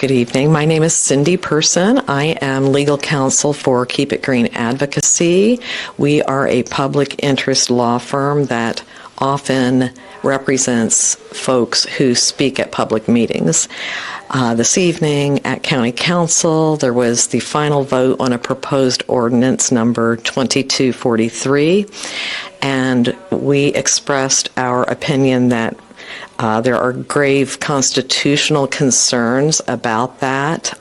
Good evening. My name is Cindy Person. I am legal counsel for Keep It Green Advocacy. We are a public interest law firm that often represents folks who speak at public meetings. This evening at County Council, there was the final vote on a proposed ordinance number 2243, and we expressed our opinion that there are grave constitutional concerns about that.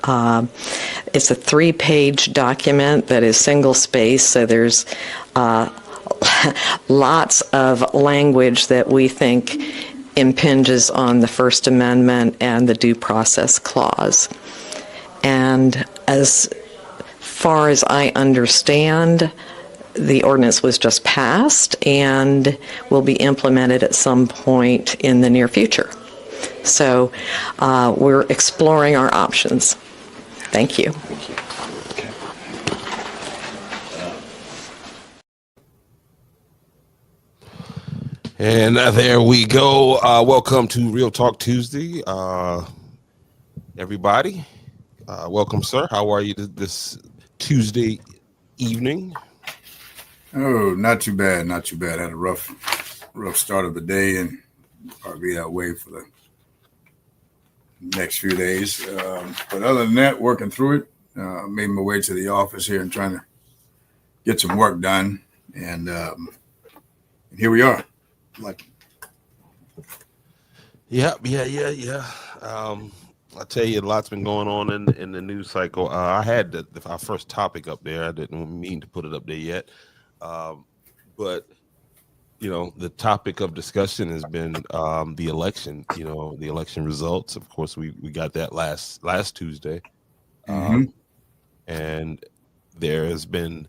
It's a 3-page document that is single-spaced, so there's lots of language that we think impinges on the First Amendment and the Due Process Clause. And as far as I understand, the ordinance was just passed and will be implemented at some point in the near future. So we're exploring our options. Thank you. And there we go. Welcome to Real Talk Tuesday, everybody. Welcome, sir. How are you this Tuesday evening? Oh, not too bad. Not too bad. Had a rough start of the day, and probably that way for the next few days. But other than that, working through it. Made my way to the office here and trying to get some work done. And here we are. Yeah. I tell you, a lot's been going on in the news cycle. I had our first topic up there. I didn't mean to put it up there yet. But the topic of discussion has been the election. The election results. Of course, we got that last Tuesday, and there has been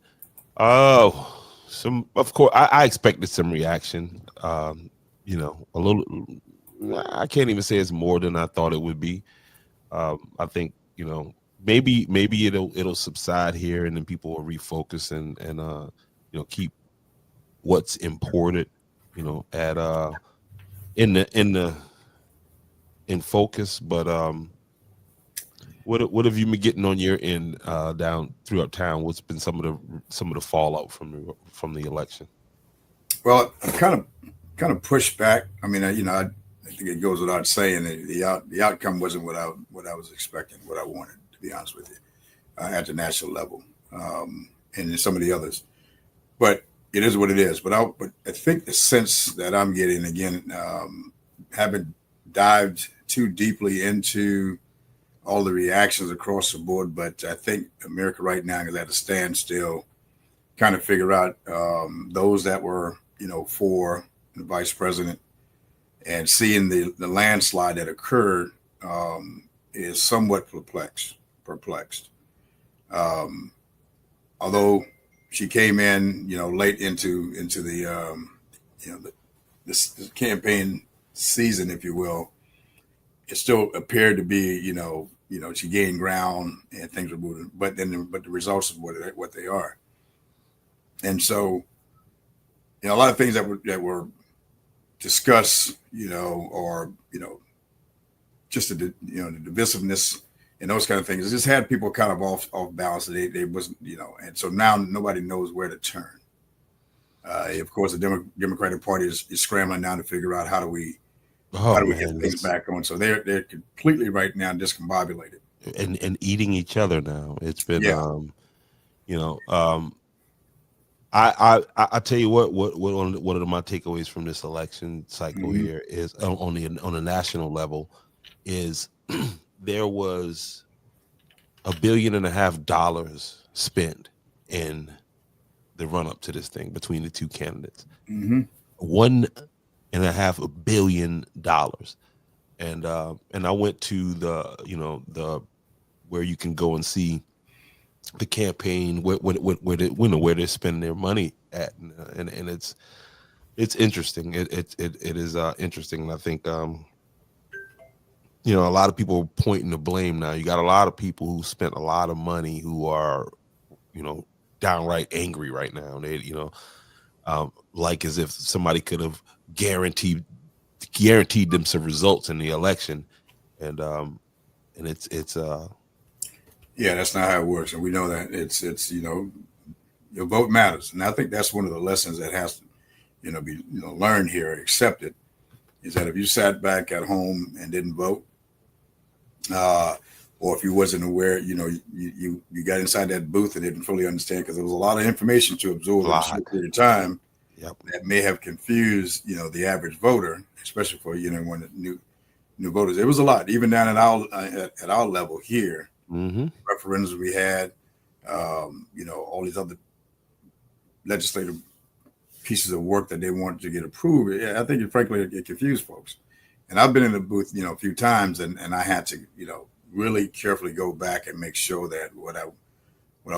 some. Of course, I expected some reaction. A little. I can't even say it's more than I thought it would be. I think maybe it'll subside here, and then people will refocus and keep what's important, at in focus. But what have you been getting on your end down throughout town? What's been some of the fallout from the election? Well, I kind of pushed back. I mean, I think it goes without saying that the outcome wasn't what I was expecting, what I wanted, to be honest with you, at the national level, and in some of the others. But it is what it is. But I think the sense that I'm getting, again, haven't dived too deeply into all the reactions across the board, but I think America right now is at a standstill, kind of figure out those that were, for the vice president, and seeing the landslide that occurred is somewhat perplexed. Although she came in, late into the the campaign season, if you will, it still appeared to be, she gained ground and things were moving, but the results of what they are. And so, a lot of things that were discussed, or just the divisiveness and those kind of things, it just had people kind of off balance. They wasn't, and so now nobody knows where to turn. Of course, the Democratic Party is scrambling now to figure out how do we get things back on. So they're completely right now discombobulated and eating each other now. It's been, I tell you what one of my takeaways from this election cycle here is on the national level is there was $1.5 billion spent in the run up to this thing between the two candidates. $1.5 billion. And I went to the where you can go and see the campaign where they're spending their money at, and it's interesting. It is interesting. And I think a lot of people are pointing the blame now. You got a lot of people who spent a lot of money who are downright angry right now. They like as if somebody could have guaranteed them some results in the election, and and it's Yeah, that's not how it works, and we know that it's your vote matters, and I think that's one of the lessons that has to be learned here, accepted, is that if you sat back at home and didn't vote, or if you wasn't aware, you got inside that booth and didn't fully understand because there was a lot of information to absorb in a short period of time. Yep. That may have confused the average voter, especially for when the new voters. It was a lot, even down at our level here. Mm-hmm. Referendums we had, all these other legislative pieces of work that they wanted to get approved. Yeah, I think frankly it confused folks. And I've been in the booth, a few times, and I had to, really carefully go back and make sure that what I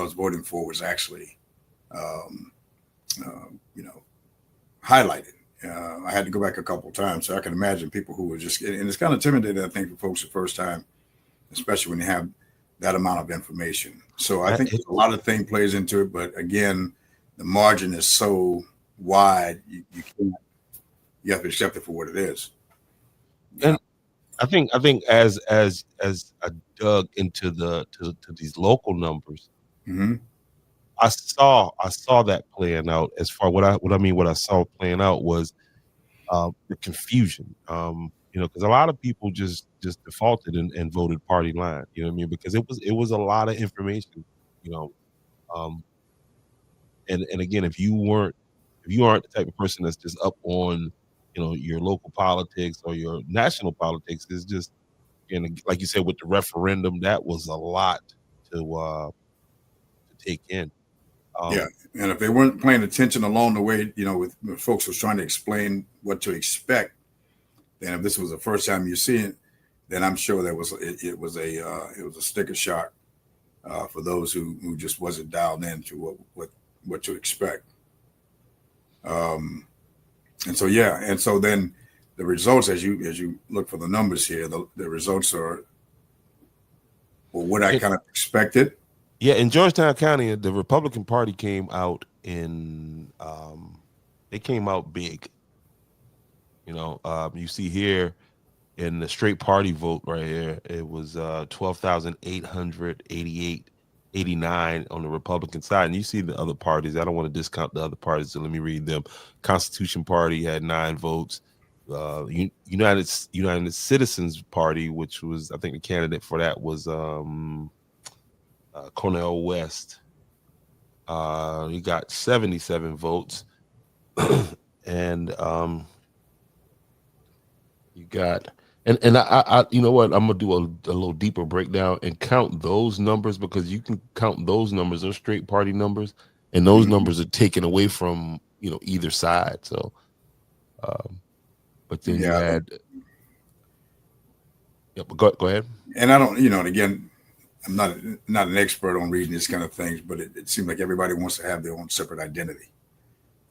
was voting for was actually, highlighted. I had to go back a couple of times, so I can imagine people who were just, and it's kind of intimidating, I think, for folks the first time, especially when you have that amount of information. So I think a lot of things plays into it, but again, the margin is so wide, you have to accept it for what it is. And I think as I dug into to these local numbers, Mm-hmm. I saw that playing out. As far what I saw playing out was the confusion. Because a lot of people just defaulted and voted party line. You know what I mean? Because it was a lot of information. And again, if you aren't the type of person that's just up on your local politics or your national politics, it's just, and like you said with the referendum, that was a lot to take in. Yeah, and if they weren't paying attention along the way, with folks was trying to explain what to expect, then if this was the first time you see it, then I'm sure it was a sticker shock for those who just wasn't dialed into what to expect. And so then the results, as you look for the numbers here, the results are what I kind of expected. Yeah, in Georgetown County, the Republican Party came out they came out big. You see here in the straight party vote right here, it was 12,889 on the Republican side. And you see the other parties. I don't want to discount the other parties, so let me read them. Constitution Party had 9 votes. United Citizens Party, which was, I think the candidate for that was Cornel West. He got 77 votes. And you got and I you know what, I'm gonna do a little deeper breakdown and count those numbers, because you can count those numbers, those straight party numbers, and those numbers are taken away from either side. So but then you had but go ahead. And I don't, and again, I'm not an expert on reading these kind of things, but it seems like everybody wants to have their own separate identity.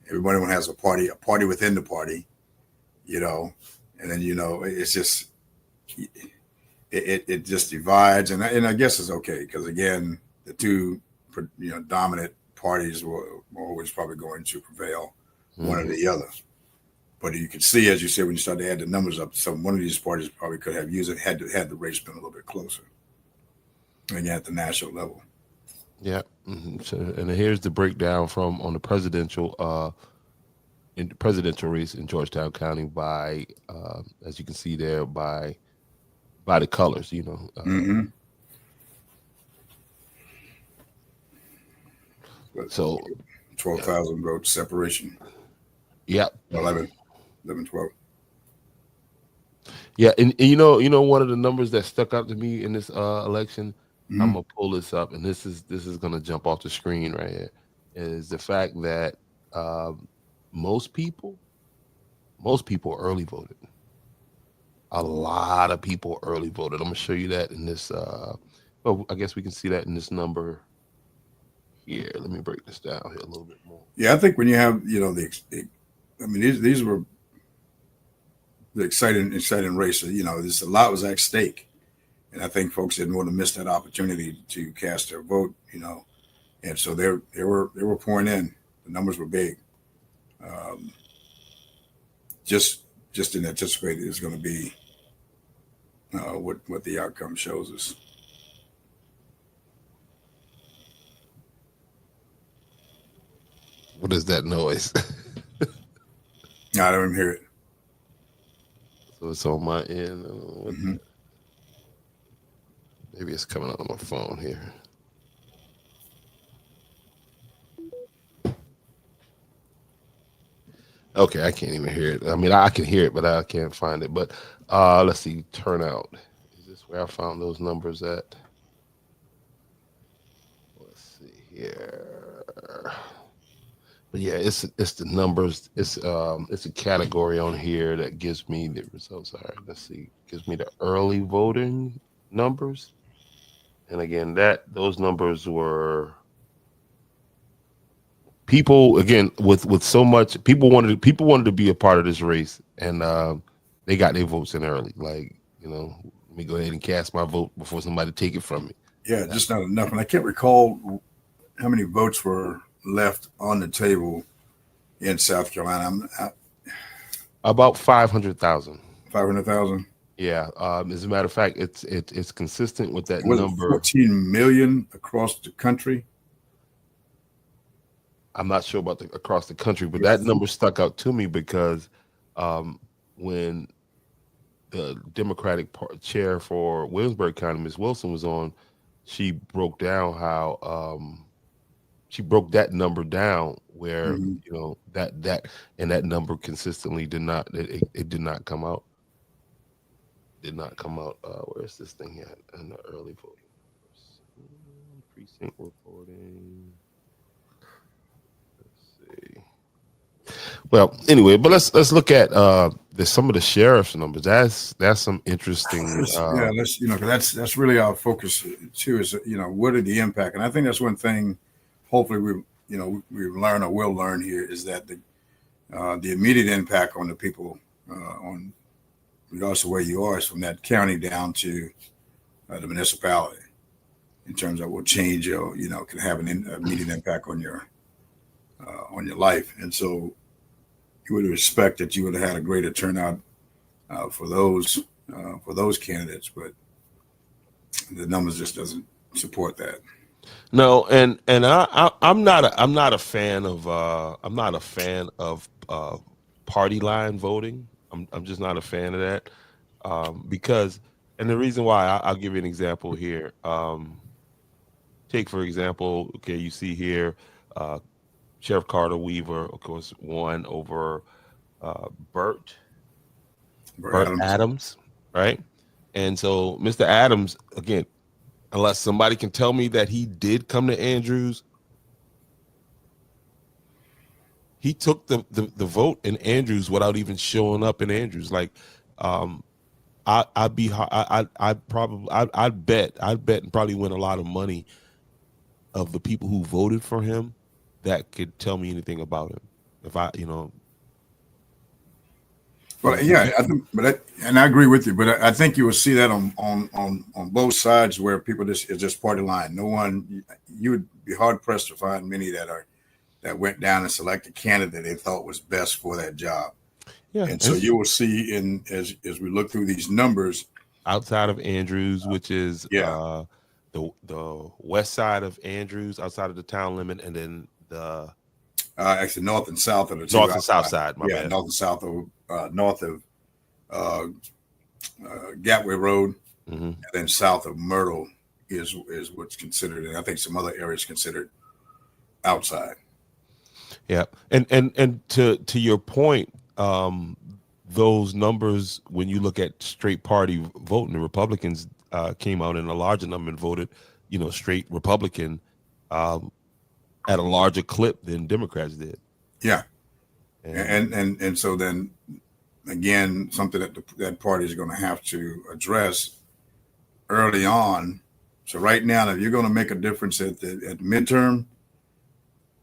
Everybody has a party within the party, and then it's just it just divides, and I guess it's okay because again, the two dominant parties were always probably going to prevail, one or the other. But you can see, as you said, when you start to add the numbers up, one of these parties probably could have used it had the race been a little bit closer. Again, at the national level. Yeah. Mm-hmm. So, and here's the breakdown from on the presidential race in Georgetown County by, as you can see there, by the colors. So 12,000 votes separation. Yeah. 11, 12. Yeah, and one of the numbers that stuck out to me in this election, I'm gonna pull this up, and this is gonna jump off the screen right here, is the fact that most people early voted. A lot of people early voted. I'm gonna show you that in this. Well, I guess we can see that in this number here. Let me break this down here a little bit more. Yeah, I think when you have these were the exciting races. This a lot was at stake. And I think folks didn't want to miss that opportunity to cast their vote, and so they were pouring in. The numbers were big. Just didn't anticipate it was going to be what the outcome shows us. What is that noise? I don't even hear it. So it's on my end. I don't know what Mhm. maybe it's coming out on my phone here. Okay, I can't even hear it. I mean, I can hear it, but I can't find it. But let's see, turnout. Is this where I found those numbers at? Let's see here. But yeah, it's the numbers. It's a category on here that gives me the results. All right, let's see. Gives me the early voting numbers. And again, those numbers were people again with so much people wanted to be a part of this race, and they got their votes in early. Like, let me go ahead and cast my vote before somebody take it from me. Yeah, just not enough. And I can't recall how many votes were left on the table in South Carolina. About 500,000. 500,000. Yeah. As a matter of fact, it's consistent with that Was it number. 14 million across the country? I'm not sure about across the country, but that number stuck out to me because when the Democratic chair for Williamsburg County, Ms. Wilson, was on, she broke down how she broke that number down where that number consistently did not it did not come out. Did not come out. Where's this thing at in the early voting? Precinct reporting. Well, anyway, but let's look at some of the sheriff's numbers. That's some interesting. That's really our focus too. Is what are the impact? And I think that's one thing. Hopefully, we learn or will learn here is that the immediate impact on the people on regardless of where you are is from that county down to the municipality in terms of what change can have an immediate impact on your life. And so you would expect that you would have had a greater turnout for those candidates, but the numbers just doesn't support that. No, and I'm not a fan of party line voting. I'm just not a fan of that because, and the reason why I'll give you an example here. Take for example, okay, you see here. Sheriff Carter Weaver, of course, won over Burt Adams, right? And so Mr. Adams, again, unless somebody can tell me that he did come to Andrews, he took the vote in Andrews without even showing up in Andrews. Like, I'd bet and probably win a lot of money of the people who voted for him that could tell me anything about him. If I. Well, yeah, I agree with you, but I think you will see that on both sides where people is just party line. No one, you would be hard pressed to find many that went down and select a candidate they thought was best for that job. Yeah, and so you will see as we look through these numbers outside of Andrews, which is the west side of Andrews, outside of the town limit, and then the actually north and south of the north and south side. My bad. North and south of north of Gateway Road, and then south of Myrtle is what's considered, and I think some other areas considered outside. Yeah, and to your point, those numbers, when you look at straight party voting, the Republicans came out in a larger number and voted, straight Republican at a larger clip than Democrats did. Yeah, and so then again, something that that party is going to have to address early on. So right now, if you're going to make a difference at the midterm,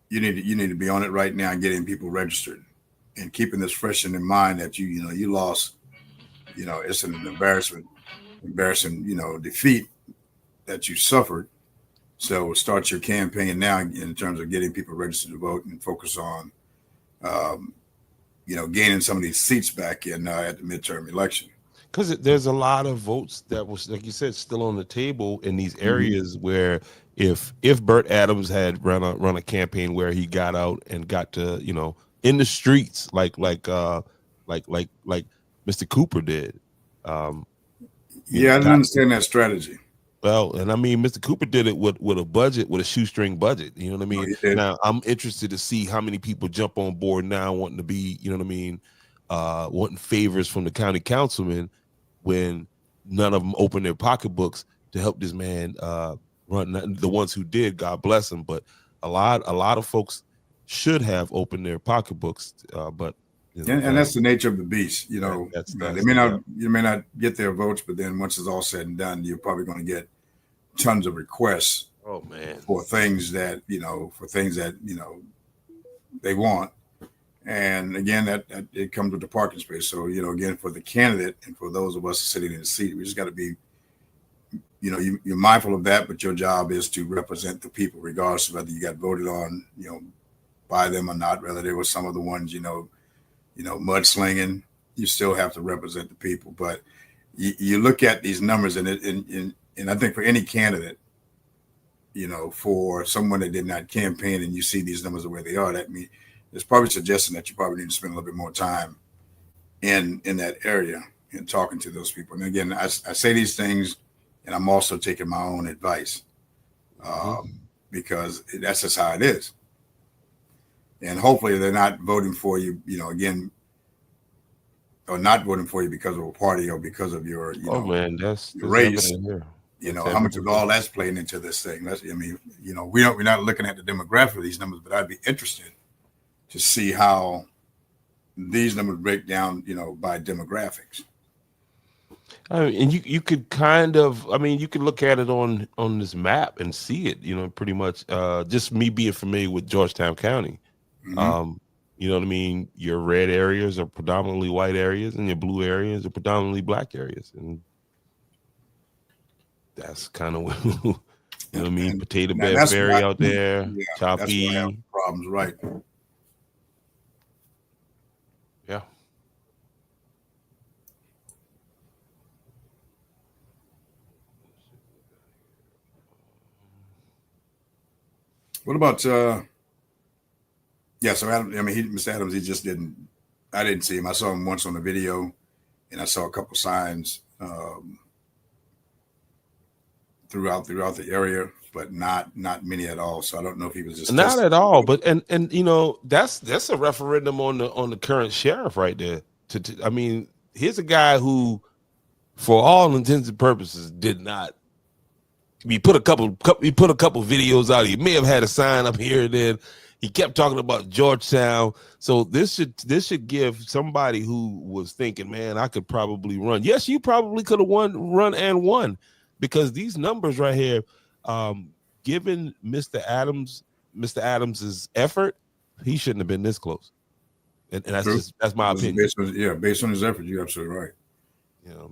you need to be on it right now and getting people registered and keeping this fresh in mind that you lost. It's an embarrassing defeat that you suffered. So start your campaign now in terms of getting people registered to vote and focus on, gaining some of these seats back in at the midterm election. because there's a lot of votes that was, like you said, still on the table in these areas where if Burt Adams had run a campaign where he got out and got to, you know, in the streets like Mr. Cooper did. You know, Yeah, I didn't understand that strategy. well, and I mean, Mr. Cooper did it with a budget, with a shoestring budget. You know what I mean? he did. Now, I'm interested to see how many people jump on board now, wanting to be, you know what I mean, wanting favors from the county councilman when none of them open their pocketbooks to help this man run. The ones who did, God bless them, but a lot of folks should have opened their pocketbooks, but you know, And that's the nature of the beast. You know, that's you may not get their votes, but then once it's all said and done, you're probably going to get tons of requests oh man, for things that they want. And again, that it comes with the parking space. So, you know, again, for the candidate and for those of us sitting in the seat, we just got to be, you know, you're mindful of that, but your job is to represent the people, regardless of whether you got voted on, you know, by them or not. Whether there were some of the ones, you know, mudslinging, you still have to represent the people. But you look at these numbers, and I think for any candidate, you know, for someone that did not campaign, and you see these numbers the way they are, that means it's probably suggesting that you probably need to spend a little bit more time in that area and talking to those people. And again, I say these things, and I'm also taking my own advice because that's just how it is. And hopefully they're not voting for you, you know, again, or not voting for you because of a party or because of your, you know, man, that's race. here. You know, how much of all that's playing into this thing? I mean, you know, we're not looking at the demographic of these numbers, but I'd be interested to see how these numbers break down, you know, by demographics. I mean, and you could kind of, I mean, you could look at it on this map and see it, you know, pretty much. Just me being familiar with Georgetown County. You know what I mean? Your red areas are predominantly white areas, and your blue areas are predominantly black areas, and that's kind of what, you know what I mean? Potato Bed Ferry out there, Choppy. That's why I have problems, right? Yeah. What about yeah, so Adam, I mean, Mr. Adams, he just I didn't see him. I saw him once on the video, and I saw a couple signs throughout the area, but not many at all. So I don't know if he was just not at all. But and you know, that's a referendum on the current sheriff right there. I mean, here's a guy who, for all intents and purposes, did not. He put a couple videos out. He may have had a sign up here and then. He kept talking about Georgetown. So this should give somebody who was thinking, man, I could probably run. Yes, you probably could have won, because these numbers right here, given Mr. Adams's effort, he shouldn't have been this close. And that's my opinion. Based on his effort, you're absolutely right. You know,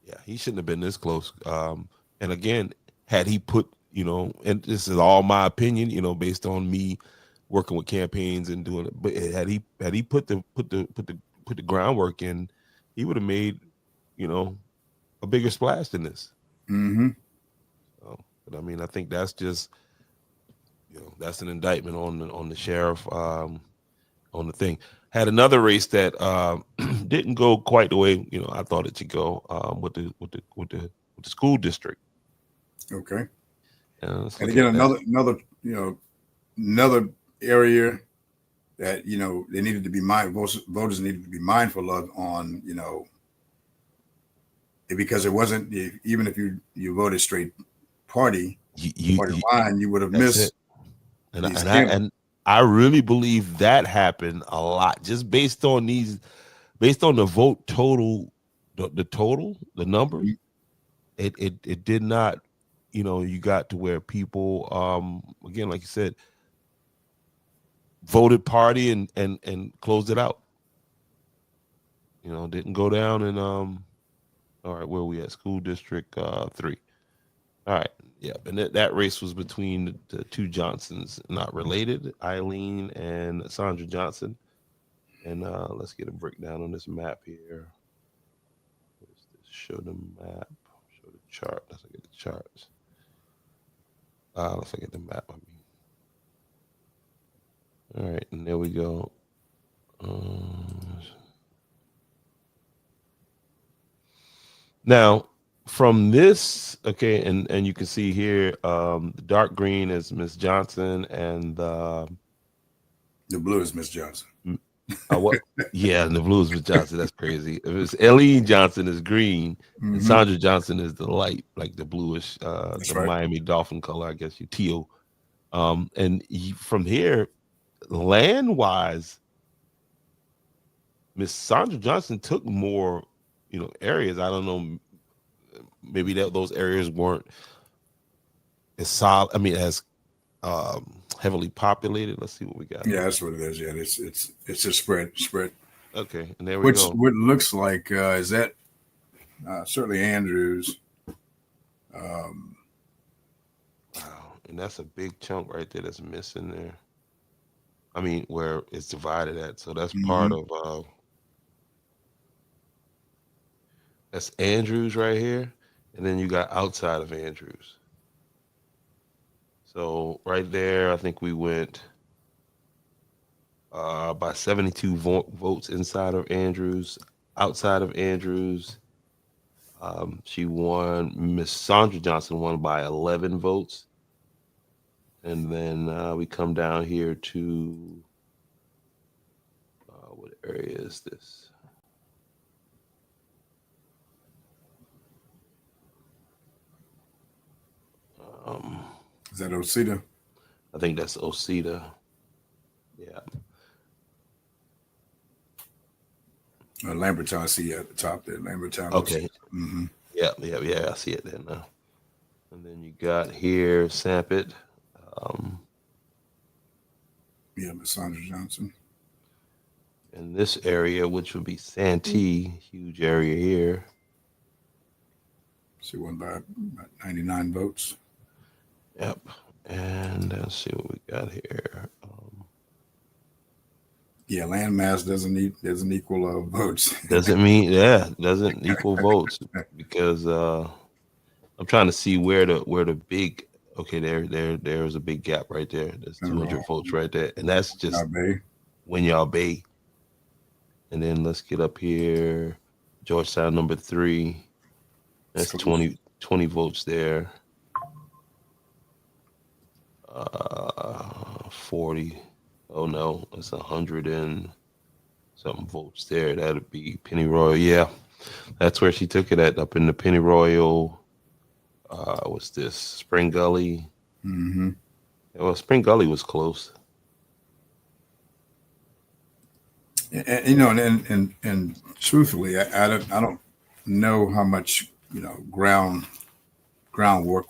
yeah, he shouldn't have been this close. And again, had he put, you know, and this is all my opinion, you know, based on me working with campaigns and doing it. But had he put the groundwork in, he would have made, you know, a bigger splash than this. So, but I mean, I think that's just, you know, that's an indictment on the sheriff, on the thing. Had another race that didn't go quite the way, you know, I thought it should go, with the school district. Okay. And again, another area that, you know, they needed to be voters needed to be mindful of on, you know, because it wasn't, even if you voted straight party line, you would have missed it. And I really believe that happened a lot, just based on the vote total, the numbers. It did not. You know, you got to where people, again, like you said, voted party and closed it out. You know, didn't go down and all right, where are we at? School District 3. All right, yeah, and that race was between the two Johnsons, not related, Eileen and Sandra Johnson. And let's get a breakdown on this map here. Where's this? Show the map. Show the chart. Let's look at the charts. Let's look at the map. I mean. All right, and there we go. Now, from this, okay, and you can see here, the dark green is Miss Johnson, and The blue is Miss Johnson. what? Yeah, and the blue is Miss Johnson. That's crazy. If it's Ellie Johnson is green, and Mhm. Sandra Johnson is the light, like the bluish, That's the right. Miami Dolphin color, I guess you teal. And from here, land wise, Miss Sandra Johnson took more, areas. I don't know. Maybe those areas weren't as solid. I mean, as heavily populated. Let's see what we got. Yeah, that's what it is. Yeah, it's a spread. Okay, and there we go. What looks like is that certainly Andrews. Wow, and that's a big chunk right there that's missing there. I mean, where it's divided at. So that's part of that's Andrews right here, and then you got outside of Andrews. So right there, I think we went by 72 votes inside of Andrews. Outside of Andrews, she won. Miss Sandra Johnson won by 11 votes. And then we come down here to what area is this? Is that Osita? I think that's Osita. Yeah. Lamberton, I see at the top there. Lamberton. Okay. Mm-hmm. Yeah. I see it there now. And then you got here Sampit. Yeah, Miss Sandra Johnson. In this area, which would be Santee, huge area here. She won by about 99 votes. Yep. And let's see what we got here. Yeah, landmass doesn't equal votes. Doesn't equal votes because I'm trying to see where the big. Okay, there's a big gap right there. There's 200 votes right there, and that's just Winyah Bay. And then let's get up here, Georgetown number 3. That's 20 votes there. 40. Oh no, it's 100 and something votes there. That'd be Pennyroyal. Yeah, that's where she took it at, up in the Pennyroyal. What's this? Spring Gully. Mm-hmm. Well, Spring Gully was close. And truthfully, I don't know how much groundwork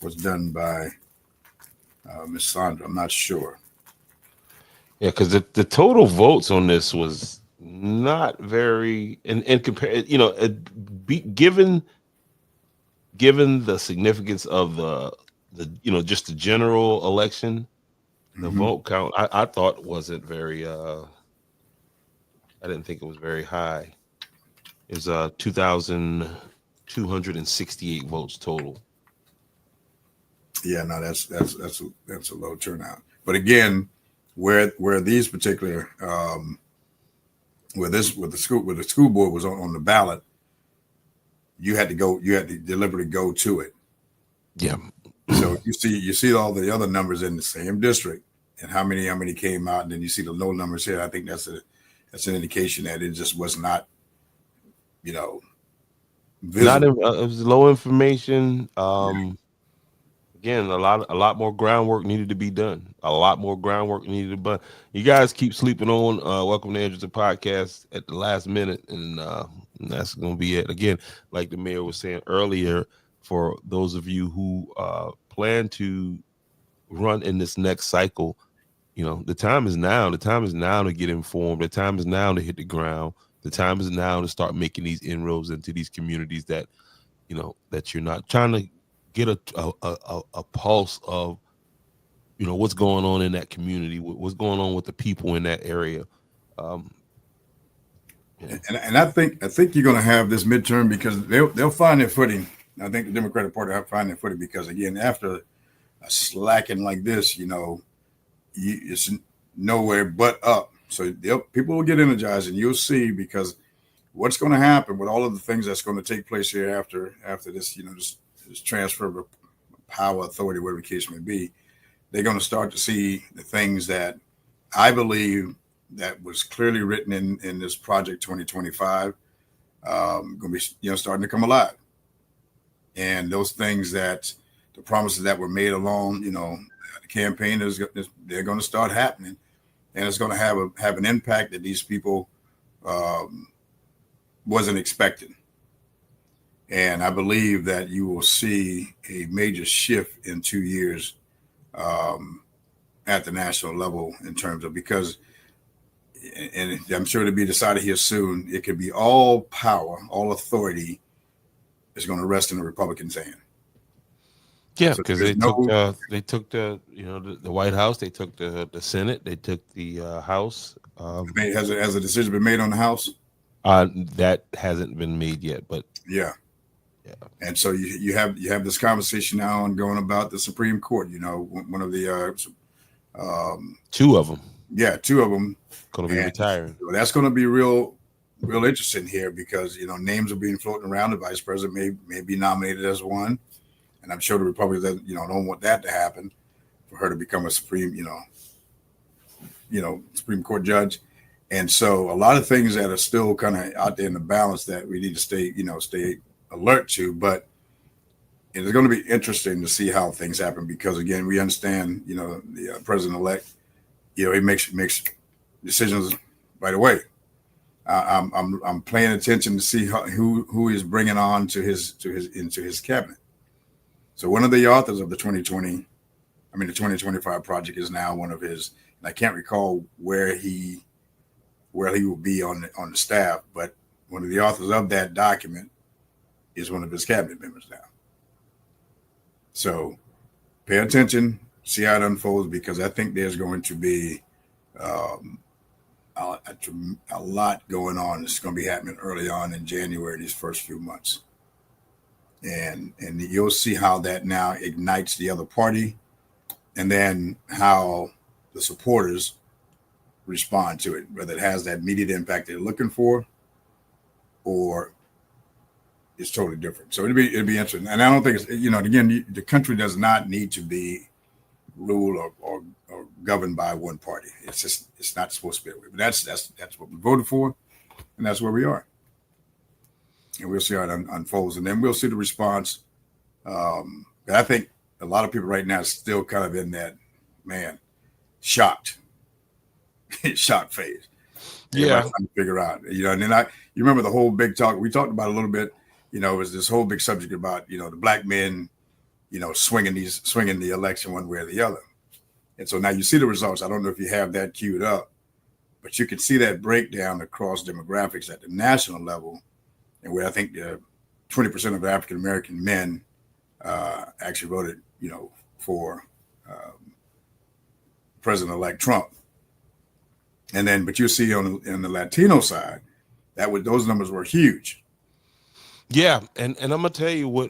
was done by Miss Sandra. I'm not sure. Yeah, because the total votes on this was not very, and compare, given the significance of the just the general election, the vote count, I thought wasn't very. I didn't think it was very high. It's 2,268 votes total. Yeah, no, that's a low turnout. But again, where these particular where the school board was on the ballot, you had to deliberately go to it. Yeah. So you see all the other numbers in the same district and how many came out, and then you see the low numbers here. I think that's an indication that it just was not, visible. It was low information. Again, a lot more groundwork needed to be done. But you guys keep sleeping on Welcome to Anderson Podcast at the last minute, and that's going to be it. Again, like the mayor was saying earlier, for those of you who plan to run in this next cycle, the time is now. The time is now to get informed. The time is now to hit the ground. The time is now to start making these inroads into these communities that, that you're not trying to get a pulse of, what's going on in that community, what's going on with the people in that area. Yeah. And I think you're going to have this midterm because they'll find their footing. I think the Democratic Party will find their footing because again, after a slacking like this, it's nowhere but up. So people will get energized, and you'll see because what's going to happen with all of the things that's going to take place here after this, this transfer of power, authority, whatever the case may be. They're going to start to see the things that I believe that was clearly written in this project 2025 going to be starting to come alive, and those things that the promises that were made along the campaign they're going to start happening, and it's going to have an impact that these people wasn't expecting. And I believe that you will see a major shift in 2 years at the national level in terms of because, and I'm sure it'll be decided here soon, it could be all power, all authority is going to rest in the Republicans' hand. Yeah, because they took the the White House, they took the Senate, they took the House. Has a decision been made on the House? That hasn't been made yet, but yeah. And so you have this conversation now ongoing about the Supreme Court. One of the two of them. Yeah, two of them going to be retiring. So that's going to be real interesting here because names are being floating around. The vice president may be nominated as one, and I'm sure the Republicans don't want that to happen for her to become a Supreme Supreme Court judge. And so a lot of things that are still kind of out there in the balance that we need to stay alert to, but it's going to be interesting to see how things happen because again, we understand, the president-elect, he makes decisions right away. I'm paying attention to see who he's bringing on into his cabinet. So one of the authors of the 2025 project is now one of his, and I can't recall where he will be on the staff, but one of the authors of that document is one of his cabinet members now. So pay attention, see how it unfolds, because I think there's going to be a lot going on. It's going to be happening early on in January, these first few months. And you'll see how that now ignites the other party, and then how the supporters respond to it, whether it has that immediate impact they're looking for or it's totally different. So it'd be interesting. And I don't think it's, again, the country does not need to be ruled or governed by one party. It's not supposed to be that way. But that's what we voted for, and that's where we are. And we'll see how it unfolds, and then we'll see the response. But I think a lot of people right now are still kind of in that shocked phase. Yeah, trying to figure out, and then you remember the whole big talk we talked about a little bit. It was this whole big subject about the black men, swinging the election one way or the other. And so now you see the results. I don't know if you have that queued up, but you can see that breakdown across demographics at the national level, and where I think 20% of African American men actually voted, for President-elect Trump. And then, but you see on the Latino side, those numbers were huge. Yeah, and I'm gonna tell you what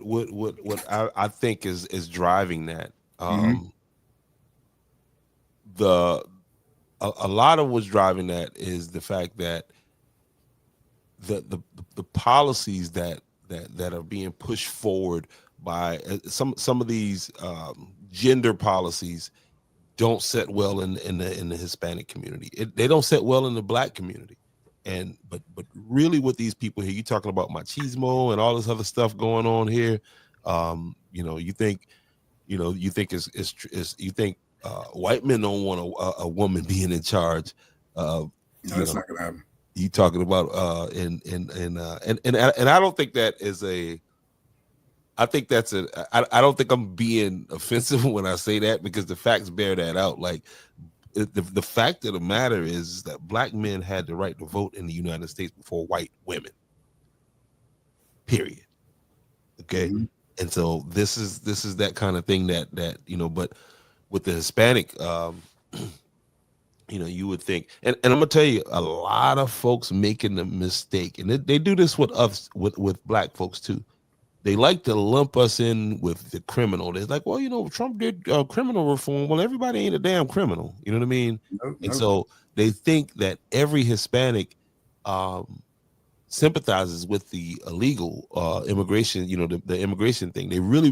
I think is driving that. A lot of what's driving that is the fact that the policies that are being pushed forward by some of these gender policies don't set well in the Hispanic community. They don't set well in the black community. And but really, with these people here, you're talking about machismo and all this other stuff going on here. You think white men don't want a woman being in charge. No, that's not gonna happen. You talking about and I don't think that is a. I think that's I don't think I'm being offensive when I say that, because the facts bear that out. Like, the fact of the matter is that black men had the right to vote in the United States before white women. Period. Okay. Mm-hmm. And so this is that kind of thing that but with the Hispanic you would think, and I'm gonna tell you, a lot of folks making the mistake, and they do this with us, with black folks too. They like to lump us in with the criminal. They're like, well, Trump did criminal reform. Well, everybody ain't a damn criminal. You know what I mean? No, And no. so they think that every Hispanic sympathizes with the illegal immigration. The immigration thing. They really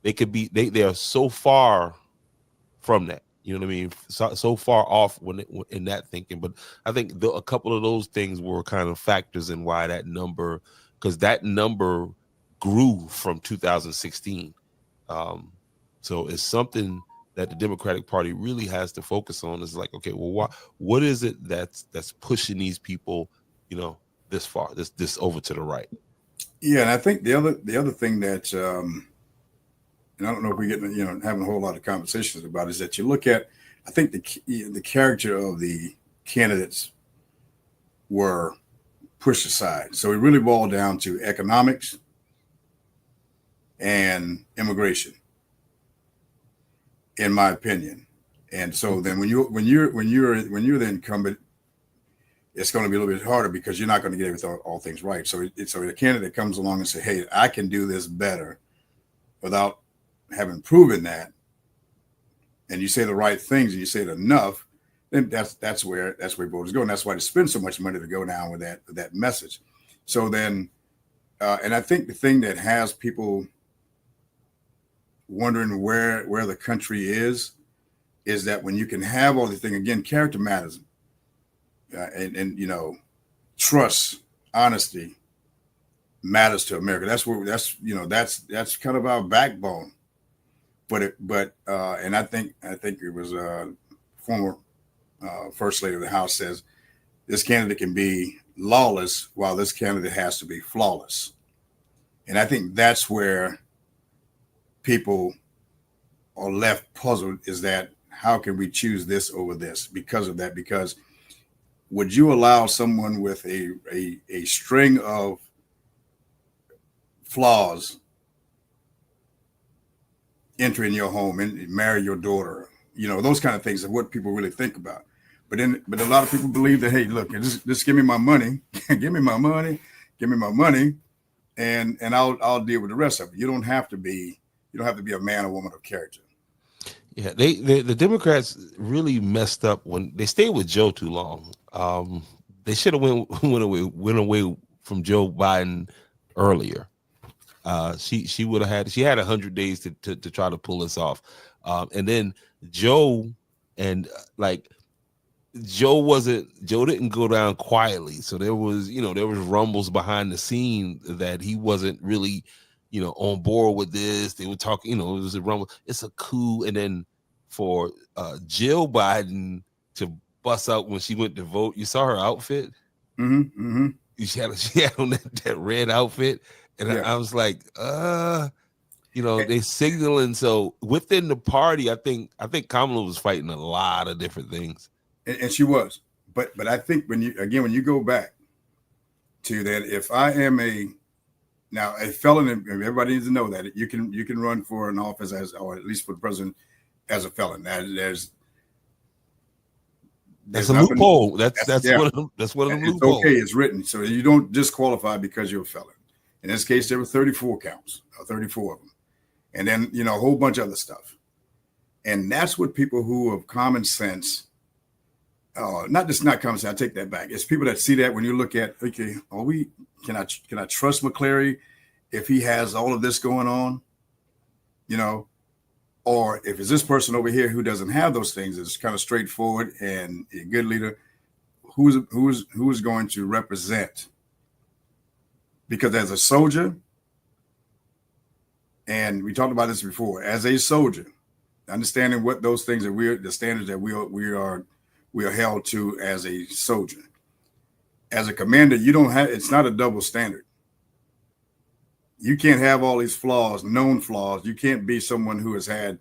they could be they are so far from that. You know what I mean? So far off in that thinking. But I think a couple of those things were kind of factors in why that number, because that number grew from 2016. So it's something that the Democratic Party really has to focus on. Is like, okay, well, what is it that's pushing these people, this far, this over to the right? Yeah, and I think the other thing that, and I don't know if we get having a whole lot of conversations about it, is that you look at, I think the character of the candidates were pushed aside. So it really boiled down to economics and immigration, in my opinion. And so then when you're the incumbent, it's going to be a little bit harder because you're not going to get everything, all things right. So so the candidate comes along and say, hey, I can do this better without having proven that, and you say the right things and you say it enough, then that's where voters go, and that's why they spend so much money to go down with that message. So then, and I think the thing that has people wondering where the country is that when you can have all these things, again, character matters, and trust, honesty matters to America. That's kind of our backbone. But and I think it was former First Lady of the House says this candidate can be lawless while this candidate has to be flawless. And I think that's where people are left puzzled, is that how can we choose this over this because of that? Because would you allow someone with a string of flaws enter in your home and marry your daughter? Those kind of things are what people really think about. But a lot of people believe that, hey, look, just give me my money, give me my money, and I'll deal with the rest of it. You don't have to be a man or woman of character. Yeah, the Democrats really messed up when they stayed with Joe too long. They should have went away from Joe Biden earlier. She would have had 100 days to try to pull this off, and then Joe didn't go down quietly. So there was rumbles behind the scene that he wasn't really on board with this. They were talking, it was a rumble. It's a coup. And then for Jill Biden to bust out when she went to vote, you saw her outfit. Mm-hmm. Mm-hmm. She had on that red outfit. And yeah. I was like, they signaling. So within the party, I think Kamala was fighting a lot of different things. And she was. But I think when you go back to that, if I am a felon, and everybody needs to know that you can run for an office or at least for the president as a felon. There's a loophole. That's one of them loopholes. Okay, it's written. So you don't disqualify because you're a felon. In this case, there were 34 counts, or 34 of them. And then, a whole bunch of other stuff. And that's what people who have common sense, not common sense, I take that back. It's people that see that when you look at, okay, can I trust McCleary if he has all of this going on? Or if it's this person over here who doesn't have those things, it's kind of straightforward and a good leader, who is going to represent? Because as a soldier, and we talked about this before, as a soldier, understanding what those things are, the standards that we are held to as a soldier. As a commander, it's not a double standard. You can't have all these flaws, known flaws. You can't be someone who has had,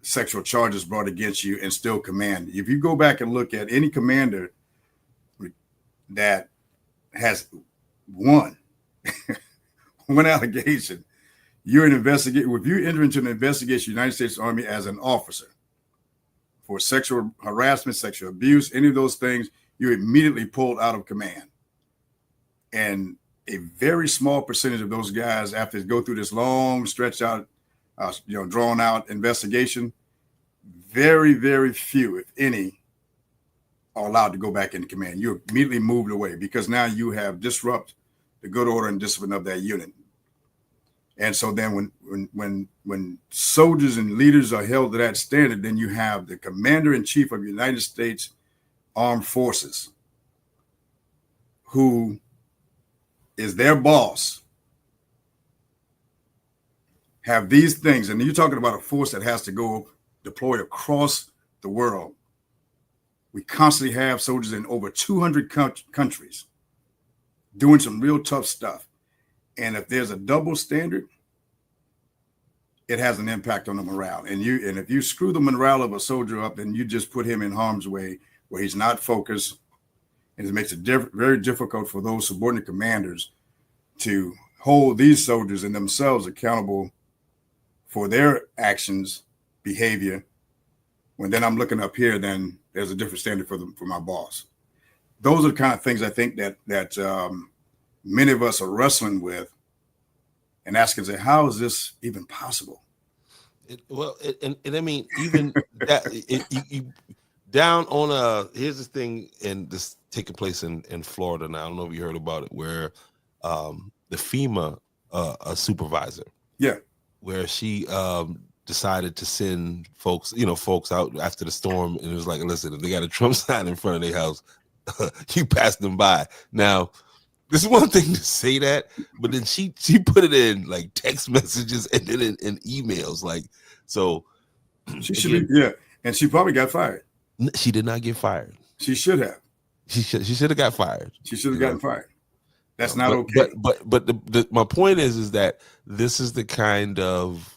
sexual charges brought against you and still command. If you go back and look at any commander that has one allegation, you're an investigator. If you enter into an investigation, United States Army as an officer for sexual harassment, sexual abuse, any of those things, you're immediately pulled out of command. And a very small percentage of those guys, after they go through this long, stretched out, drawn out investigation, very, very few, if any, are allowed to go back into command. You're immediately moved away because now you have disrupted the good order and discipline of that unit. And so then when soldiers and leaders are held to that standard, then you have the commander in chief of the United States Armed Forces, who is their boss, have these things. And you're talking about a force that has to go deploy across the world. We constantly have soldiers in over 200 countries doing some real tough stuff. And if there's a double standard, it has an impact on the morale. And if you screw the morale of a soldier up, then you just put him in harm's way where he's not focused. And it makes it very difficult for those subordinate commanders to hold these soldiers and themselves accountable for their actions, behavior. When then I'm looking up here, then there's a different standard for my boss. Those are the kind of things I think that many of us are wrestling with and asking, say, how is this even possible? And I mean, even that, you down on here's the thing, and this taking place in Florida now. I don't know if you heard about it, where the FEMA a supervisor, where she decided to send folks out after the storm, and it was like, listen, if they got a Trump sign in front of their house, you pass them by. Now, this is one thing to say that, but then she put it in like text messages and then in emails, like, so she should be, and she probably got fired. She did not get fired. She should have. She should have got fired. She should have gotten fired. That's not okay. But my point is that this is the kind of,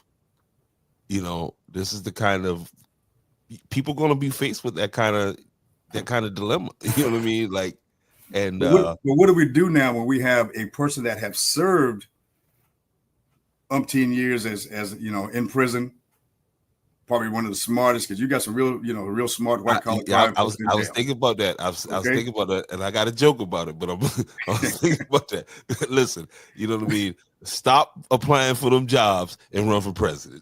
people going to be faced with that kind of dilemma. You know what I mean? Like, and what do we do now when we have a person that have served umpteen years as in prison? Probably one of the smartest, because you got some real smart white collar. I was thinking about that. I was thinking about that, and I got a joke about it, but I was thinking about that. Listen, you know what I mean? Stop applying for them jobs and run for president.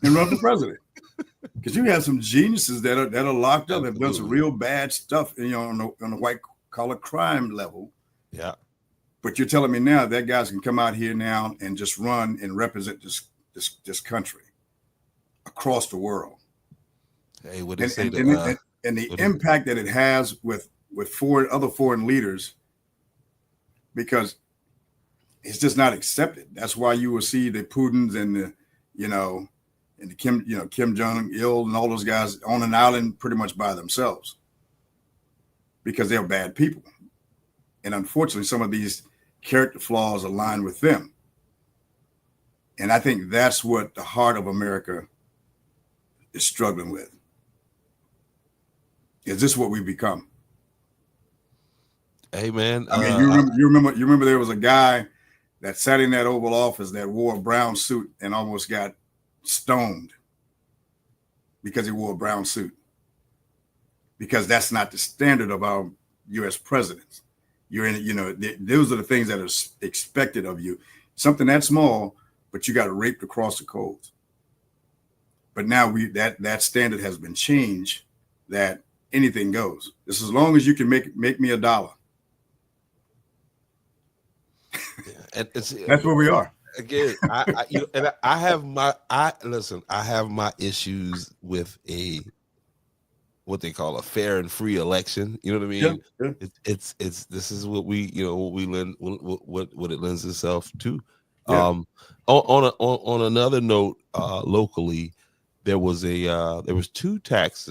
Because you have some geniuses that are locked up, have done some real bad stuff, on the white collar crime level. Yeah. But you're telling me now that guys can come out here now and just run and represent this country across the world. Hey, what they say and the impact that it has with other foreign leaders, because it's just not accepted. That's why you will see the Putins and the Kim Jong-il and all those guys on an island pretty much by themselves, because they're bad people. And unfortunately, some of these character flaws align with them. And I think that's what the heart of America is struggling with. Is this what we've become? Hey, man. I mean, you remember there was a guy that sat in that Oval Office that wore a brown suit and almost got stoned because he wore a brown suit. Because that's not the standard of our U.S. presidents. You're in, those are the things that are expected of you. Something that small, but you got raped across the coals. But now that standard has been changed, that anything goes. Just as long as you can make me $1. And that's where we are. Again, I have my issues with what they call a fair and free election. You know what I mean? Yeah. It's this is what we what it lends itself to. Yeah. On another note, locally, there was two tax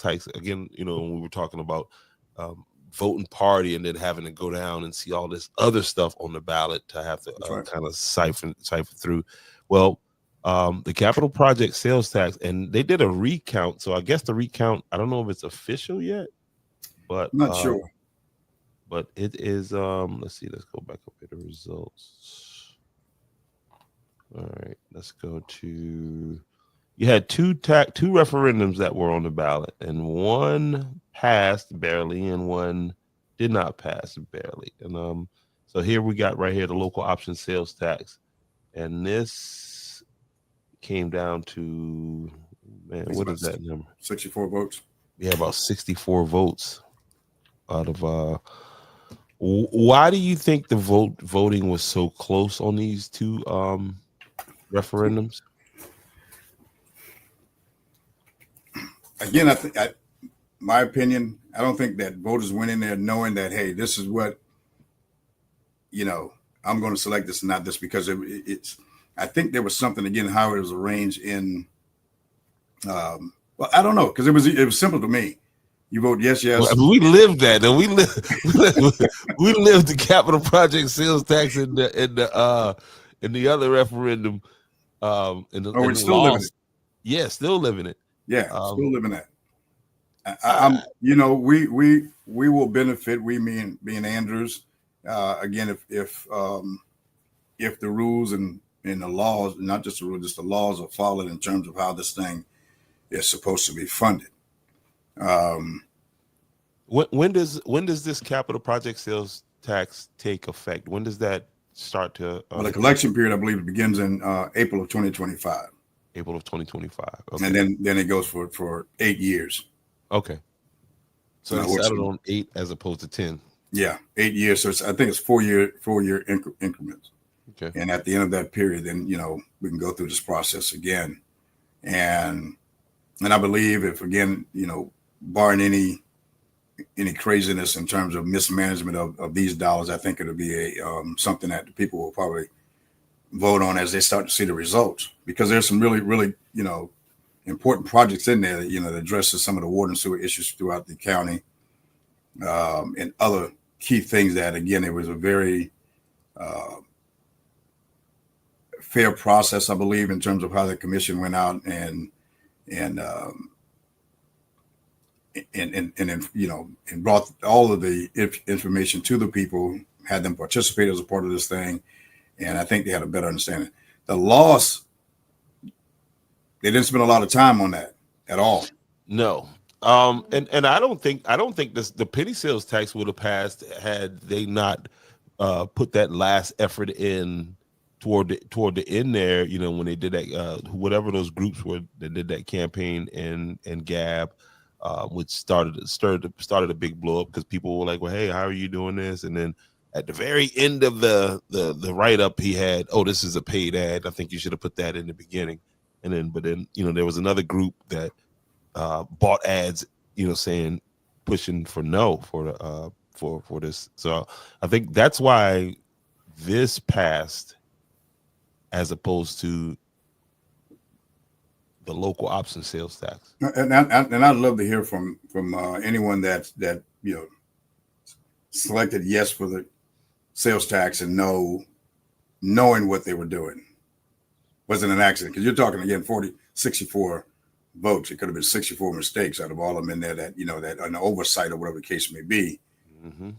hikes. Again, when we were talking about voting party and then having to go down and see all this other stuff on the ballot to have to kind of siphon through. Well, the Capital Project sales tax, and they did a recount. So I guess the recount, I don't know if it's official yet, but I'm not sure. But it is. Let's see. Let's go back up here to results. All right, let's go to. you had two referendums that were on the ballot, and one passed barely, and one did not pass barely. And so here we got right here the local option sales tax, and this came down to, man, what is that number? 64 votes. Yeah, about 64 votes out of. Why do you think the voting was so close on these two referendums? Again, my opinion, I don't think that voters went in there knowing that, hey, this is what, I'm going to select this and not this, because it's. I think there was something, again, how it was arranged in. Well, I don't know, because it was simple to me. You vote yes, yes. Well, we lived that, and we lived the capital project sales tax in the other referendum. We're still living it. Yeah, still living it. Yeah, still living that. We will benefit. We being Andrews. Again, if the rules and the laws, not just the rules, just the laws are followed in terms of how this thing is supposed to be funded. When does this capital project sales tax take effect? When does that start to? Well, the collection period, I believe, begins in April of 2025. April of 2025. Okay. And then it goes for 8 years. Okay. So it's settled on 8 as opposed to 10. Yeah, 8 years. So I think it's 4 year increments. Okay. And at the end of that period, then we can go through this process again. And I believe if, again, barring any craziness in terms of mismanagement of these dollars, I think it'll be something that the people will probably vote on as they start to see the results, because there's some really, really, important projects in there that, that addresses some of the water and sewer issues throughout the county, and other key things that, again, it was a very fair process, I believe, in terms of how the commission went out and brought all of the information to the people, had them participate as a part of this thing. And I think they had a better understanding. The loss, they didn't spend a lot of time on that at all. No. And I don't think the penny sales tax would have passed had they not put that last effort in toward the end there, when they did that, whatever those groups were that did that campaign in Gab, which started a big blow up, because people were like, well, hey, how are you doing this? And then at the very end of the write-up, he had, oh, this is a paid ad. I think you should have put that in the beginning. But then there was another group that bought ads, saying, pushing for no for this. So I think that's why this passed as opposed to the local option sales tax. And I'd love to hear from anyone that selected yes for the sales tax and knowing what they were doing. Wasn't an accident, because you're talking, again, 64 votes. It could have been 64 mistakes out of all of them in there that that an oversight or whatever the case may be. Mm-hmm.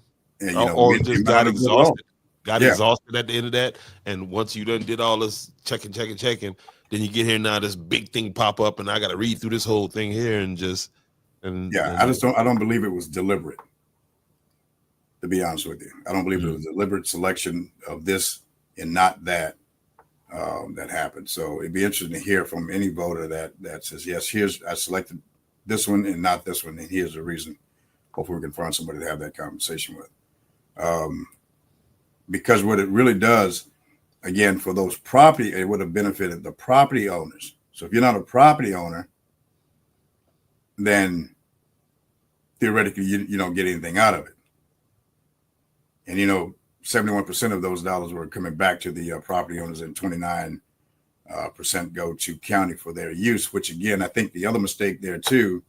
And or just got exhausted. Exhausted at the end of that, and once you done did all this checking, then you get here now, this big thing pop up, and I got to read through this whole thing here I don't believe it was deliberate. To be honest with you, I don't believe it was a deliberate selection of this and not that that happened. So it'd be interesting to hear from any voter that says, yes, I selected this one and not this one, and here's the reason. Hopefully we can find somebody to have that conversation with. Because what it really does, again, for those property, it would have benefited the property owners. So if you're not a property owner, then theoretically you don't get anything out of it. And 71% of those dollars were coming back to the property owners, and 29% go to county for their use. Which, again, I think the other mistake there too.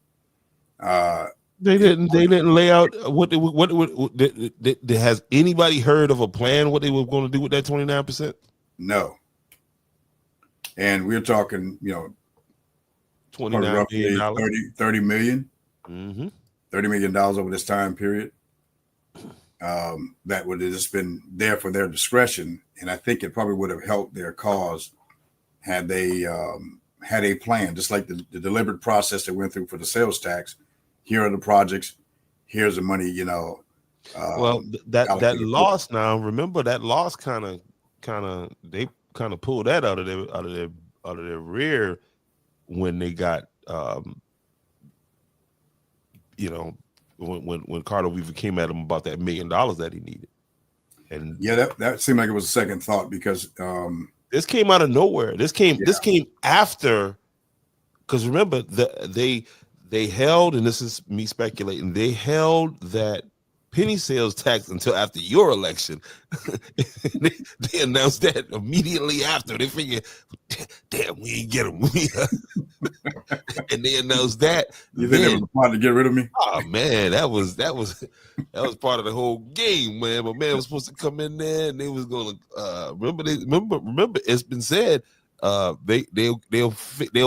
They didn't lay out what has anybody heard of a plan what they were going to do with that 29%? No. And we're talking, $29 million. 30 million. Mm-hmm. $30 million over this time period. That would have just been there for their discretion. And I think it probably would have helped their cause had they had a plan, just like the deliberate process they went through for the sales tax. Here are the projects. Here's the money, Well, that allocated for it. loss now. Remember that loss kind of they kind of pulled that out of their rear when they got when Carter Weaver came at him about that $1 million that he needed. And yeah, that seemed like it was a second thought because this came out of nowhere. This came Yeah. after, because remember they held, and this is me speculating, they held that penny sales tax until after your election. they announced that immediately after. They figured, damn, we ain't get them. And they announced that. you think they were trying to get rid of me. Oh man, that was part of the whole game, man. But man was supposed to come in there, and they was gonna remember. It's been said, they'll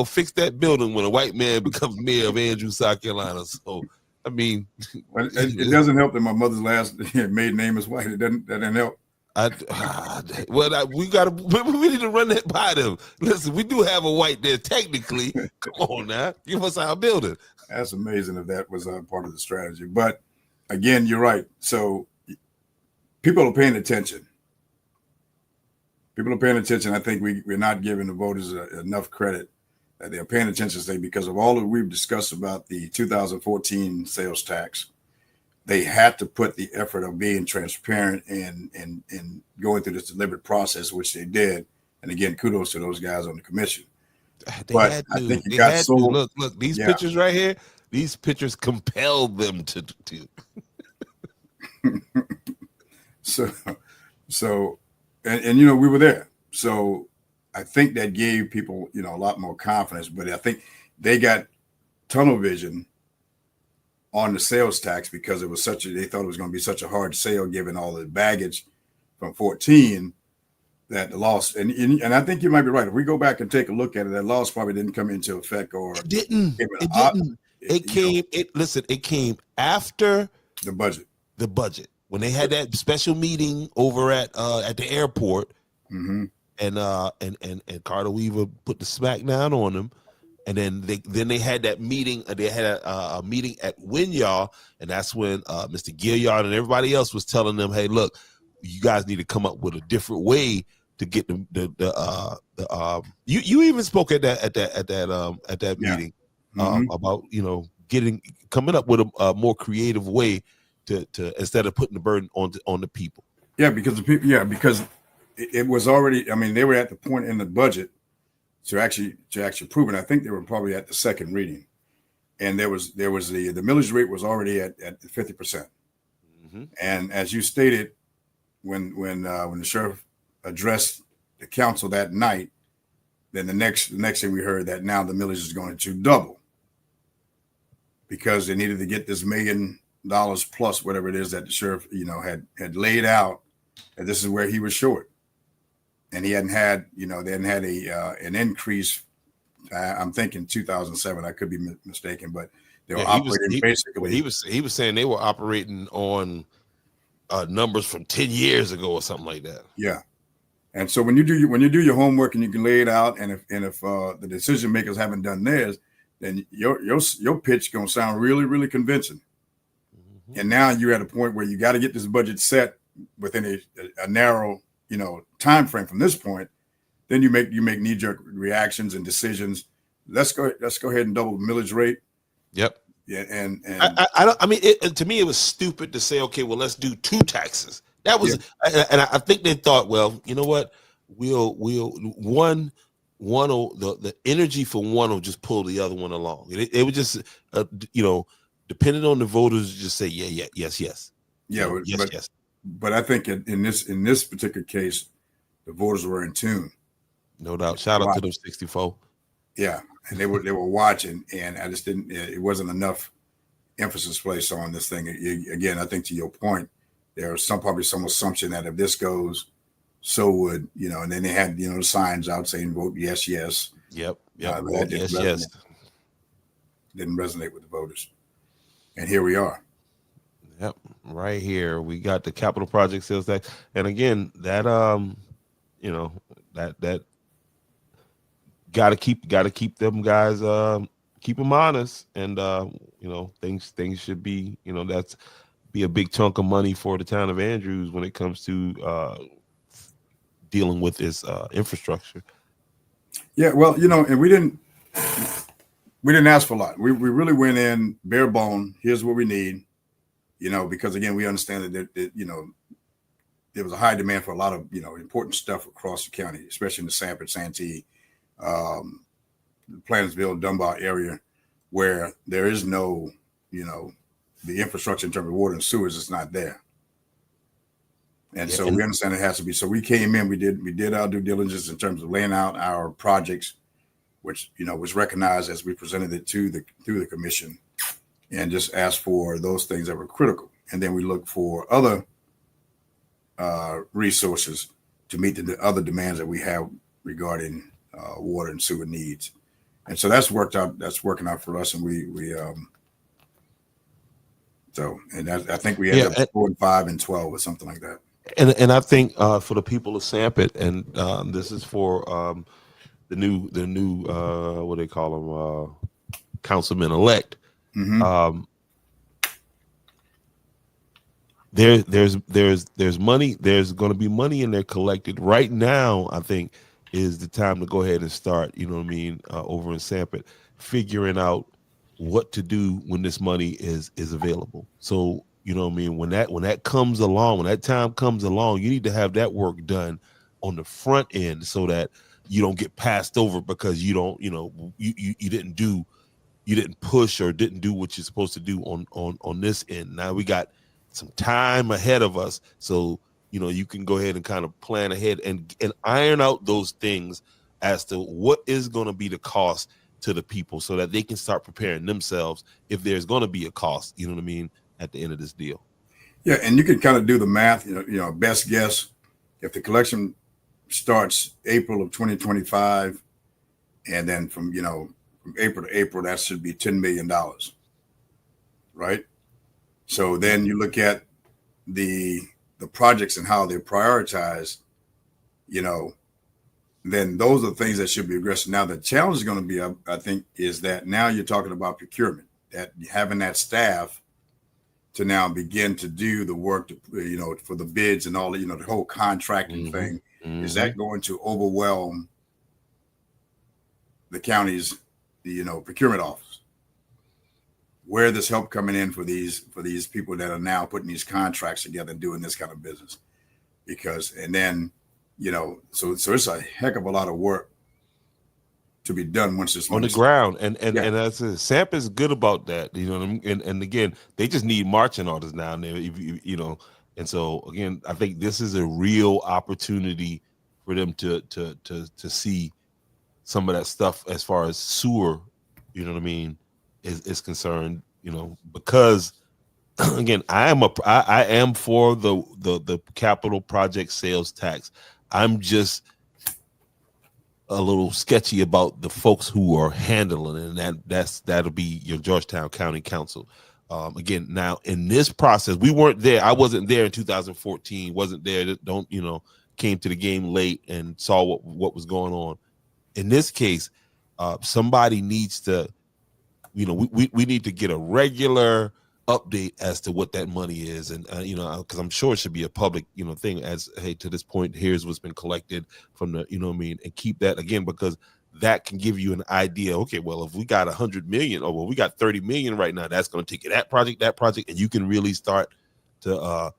fix that building when a white man becomes mayor of Andrews, South Carolina. So I mean, Well, it doesn't help that my mother's last maiden name is white. That didn't help. We need to run that by them. Listen, we do have a white there technically. Come on now, give us our building. That's amazing if that was part of the strategy. But again, you're right. So people are paying attention. People are paying attention. I think we're not giving the voters enough credit that they're paying attention to, because of all that we've discussed about the 2014 sales tax. They had to put the effort of being transparent and going through this deliberate process, which they did. And again, kudos to those guys on the commission. But I think it got sold. Look, these pictures right here, these pictures compelled them to. So, we were there. So I think that gave people, a lot more confidence, but I think they got tunnel vision on the sales tax because it was they thought it was going to be such a hard sale given all the baggage from 14 that the loss, and I think you might be right. If we go back and take a look at it, that loss probably didn't come into effect, or it didn't. It came after the budget when they had that special meeting over at the airport, mm-hmm. and Carter Weaver put the smack down on them. And then they had that meeting. They had a meeting at Winyard, and that's when Mr. Gilliard and everybody else was telling them, "Hey, look, you guys need to come up with a different way to get You even spoke at that meeting Mm-hmm. about coming up with a more creative way to instead of putting the burden on the people. Yeah, because the people. Yeah, because it was already. I mean, they were at the point in the budget to actually prove it. I think they were probably at the second reading, and there was the millage rate was already at 50%. Mm-hmm. And as you stated, when the sheriff addressed the council that night, then the next thing we heard that now the millage is going to double because they needed to get this $1 million plus whatever it is that the sheriff had laid out, and this is where he was short. And he hadn't had, they hadn't had an increase. I'm thinking 2007. I could be mistaken, but they were operating basically. He was saying they were operating on numbers from 10 years ago or something like that. Yeah, and so when you do your homework and you can lay it out, and if the decision makers haven't done theirs, then your pitch gonna sound really, really convincing. Mm-hmm. And now you're at a point where you got to get this budget set within a narrow time frame from this point. Then you make knee-jerk reactions and decisions. Let's go ahead and double the millage rate. Yep. Yeah, and I don't. I mean, to me, it was stupid to say, okay, well, let's do 2 taxes. That was, and I think they thought, well, you know what, we'll the energy for one will just pull the other one along. It would just, depending on the voters, just say yes. Yeah, yes. But I think in this particular case, the voters were in tune. No doubt. Shout out to them 64. Yeah, and they were watching, and I just didn't. It wasn't enough emphasis placed on this thing. Again, I think to your point, there was probably some assumption that if this goes, so would and then they had the signs out saying vote yes. Yep. Vote yes. Didn't resonate with the voters, and here we are. Yep, right here we got the capital project sales tax, and again that got to keep them guys, keep them honest, and things should be, that's be a big chunk of money for the town of Andrews when it comes to dealing with its infrastructure. Yeah, well, and we didn't ask for a lot. We really went in bare bone. Here's what we need, because again, we understand that there was a high demand for a lot of important stuff across the county, especially in the Sanford, Santee, Plantersville, Dunbar area, where there is no, the infrastructure in terms of water and sewers is not there. And so we understand it has to be. So we came in, we did our due diligence in terms of laying out our projects, which, was recognized as we presented it through the commission, and just asked for those things that were critical. And then we looked for other resources to meet the other demands that we have regarding water and sewer needs. And so that's working out for us. And I think we ended up 4 and 5 and 12 or something like that. And I think for the people of Sanford, and this is for the new what they call them, councilman elect. Mm-hmm. There's money. There's going to be money in there collected right now. I think is the time to go ahead and start. Over in Sanford, figuring out what to do when this money is available. So when that comes along, when that time comes along, you need to have that work done on the front end so that you don't get passed over because you didn't push or didn't do what you're supposed to do on this end. Now we got some time ahead of us, so you can go ahead and kind of plan ahead and iron out those things as to what is going to be the cost to the people, so that they can start preparing themselves if there's going to be a cost. You know what I mean? At the end of this deal. Yeah, and you can kind of do the math. Best guess, if the collection starts April of 2025, and then from April to April, that should be $10 million, right? So then you look at the projects and how they're prioritized, then those are the things that should be addressed. Now, the challenge is going to be, I think, is that now you're talking about procurement, that having that staff to now begin to do the work, for the bids and all, the whole contracting thing. Mm-hmm. Is that going to overwhelm the county's, procurement office? Where there's help coming in for these people that are now putting these contracts together and doing this kind of business, so it's a heck of a lot of work to be done once this on the ground. And that's it. SAMP is good about that, and again, they just need marching orders now and there, and so again, I think this is a real opportunity for them to see some of that stuff as far as sewer, is concerned, because again, I am for the capital project sales tax. I'm just a little sketchy about the folks who are handling it, and that'll be your Georgetown County Council. Again, now in this process, we weren't there. I wasn't there in 2014. Wasn't there. Came to the game late and saw what was going on. In this case, somebody needs to, we need to get a regular update as to what that money is, and because I'm sure it should be a public thing, as hey, to this point, here's what's been collected from the and keep that again, because that can give you an idea. Okay, well, if we got 100 million, or well, we got 30 million right now, that's going to take that project, and you can really start to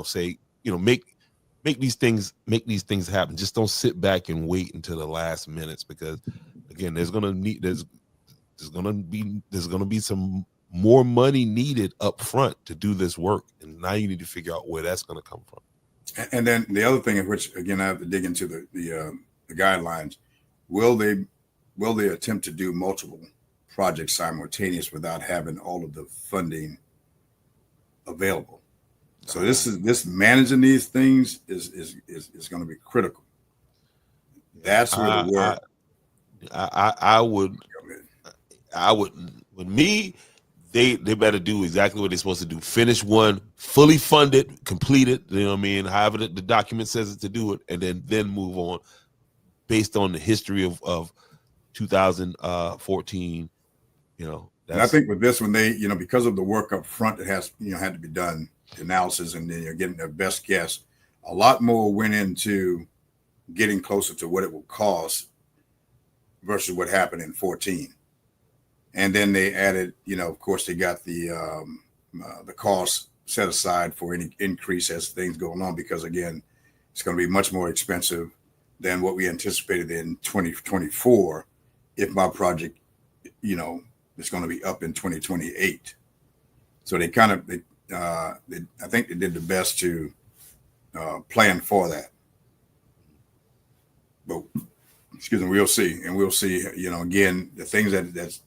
say make these things happen. Just don't sit back and wait until the last minutes, because again, there's going to be some more money needed up front to do this work, and now you need to figure out where that's going to come from. And then the other thing, in which again I have to dig into the guidelines, will they attempt to do multiple projects simultaneous without having all of the funding available? So this managing these things is going to be critical. That's where the work. I would with me. They better do exactly what they're supposed to do. Finish one, fully fund it, complete it. However the document says it to do it, and then move on, based on the history of 2014. You know, And I think with this one, they, because of the work up front that has, had to be done, the analysis, and then you're getting their best guess, a lot more went into getting closer to what it will cost versus what happened in 14. And then they added, of course, they got the cost set aside for any increase as things go along, because again, it's going to be much more expensive than what we anticipated in 2024 if my project, is going to be up in 2028. So they kind of, I think they did the best to plan for that. But excuse me, we'll see, and we'll see. Again, the things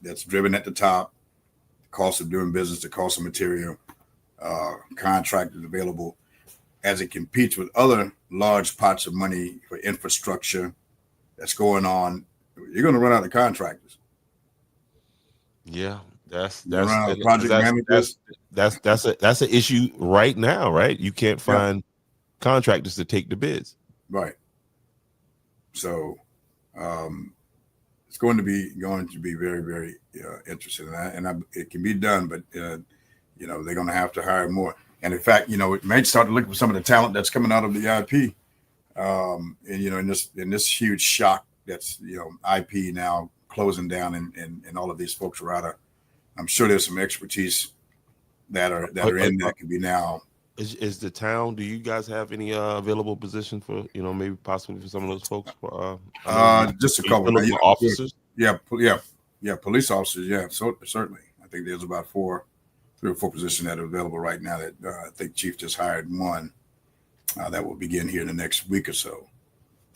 that's driven at the top, the cost of doing business, the cost of material, contractors available, as it competes with other large pots of money for infrastructure that's going on. You're going to run out of contractors. Yeah, that's project managers. That's an issue right now, right? You can't find contractors to take the bids. Right. So it's going to be very, very interesting, and it can be done, but they're going to have to hire more. And in fact, it may start to look for some of the talent that's coming out of the IP, and in this huge shock that's IP now closing down, and all of these folks are out of. I'm sure there's some expertise that are in that can be now. Is the town? Do you guys have any available position for maybe possibly for some of those folks? Just a couple officers. Yeah, police officers. Yeah, so certainly. I think there's about 3 or 4 positions that are available right now. That I think Chief just hired one that will begin here in the next week or so.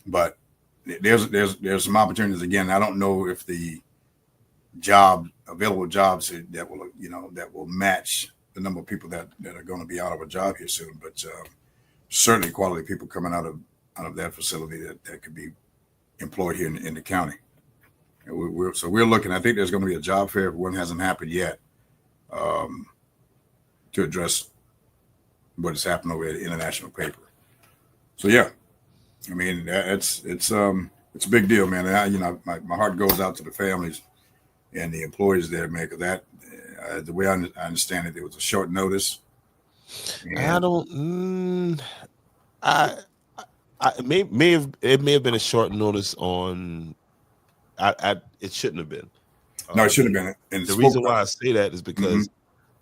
But there's some opportunities again. I don't know if the available jobs that will match the number of people that are going to be out of a job here soon, but certainly quality people coming out of that facility that could be employed here in the county. And we're looking. I think there's going to be a job fair, if one hasn't happened yet, to address what has happened over at the international paper. So yeah, I mean it's a big deal, man. And my heart goes out to the families and the employees there, man, because that. The way I understand it, there was a short notice. It may have been a short notice on. It shouldn't have been. No, it shouldn't have been. And the reason why I say that is because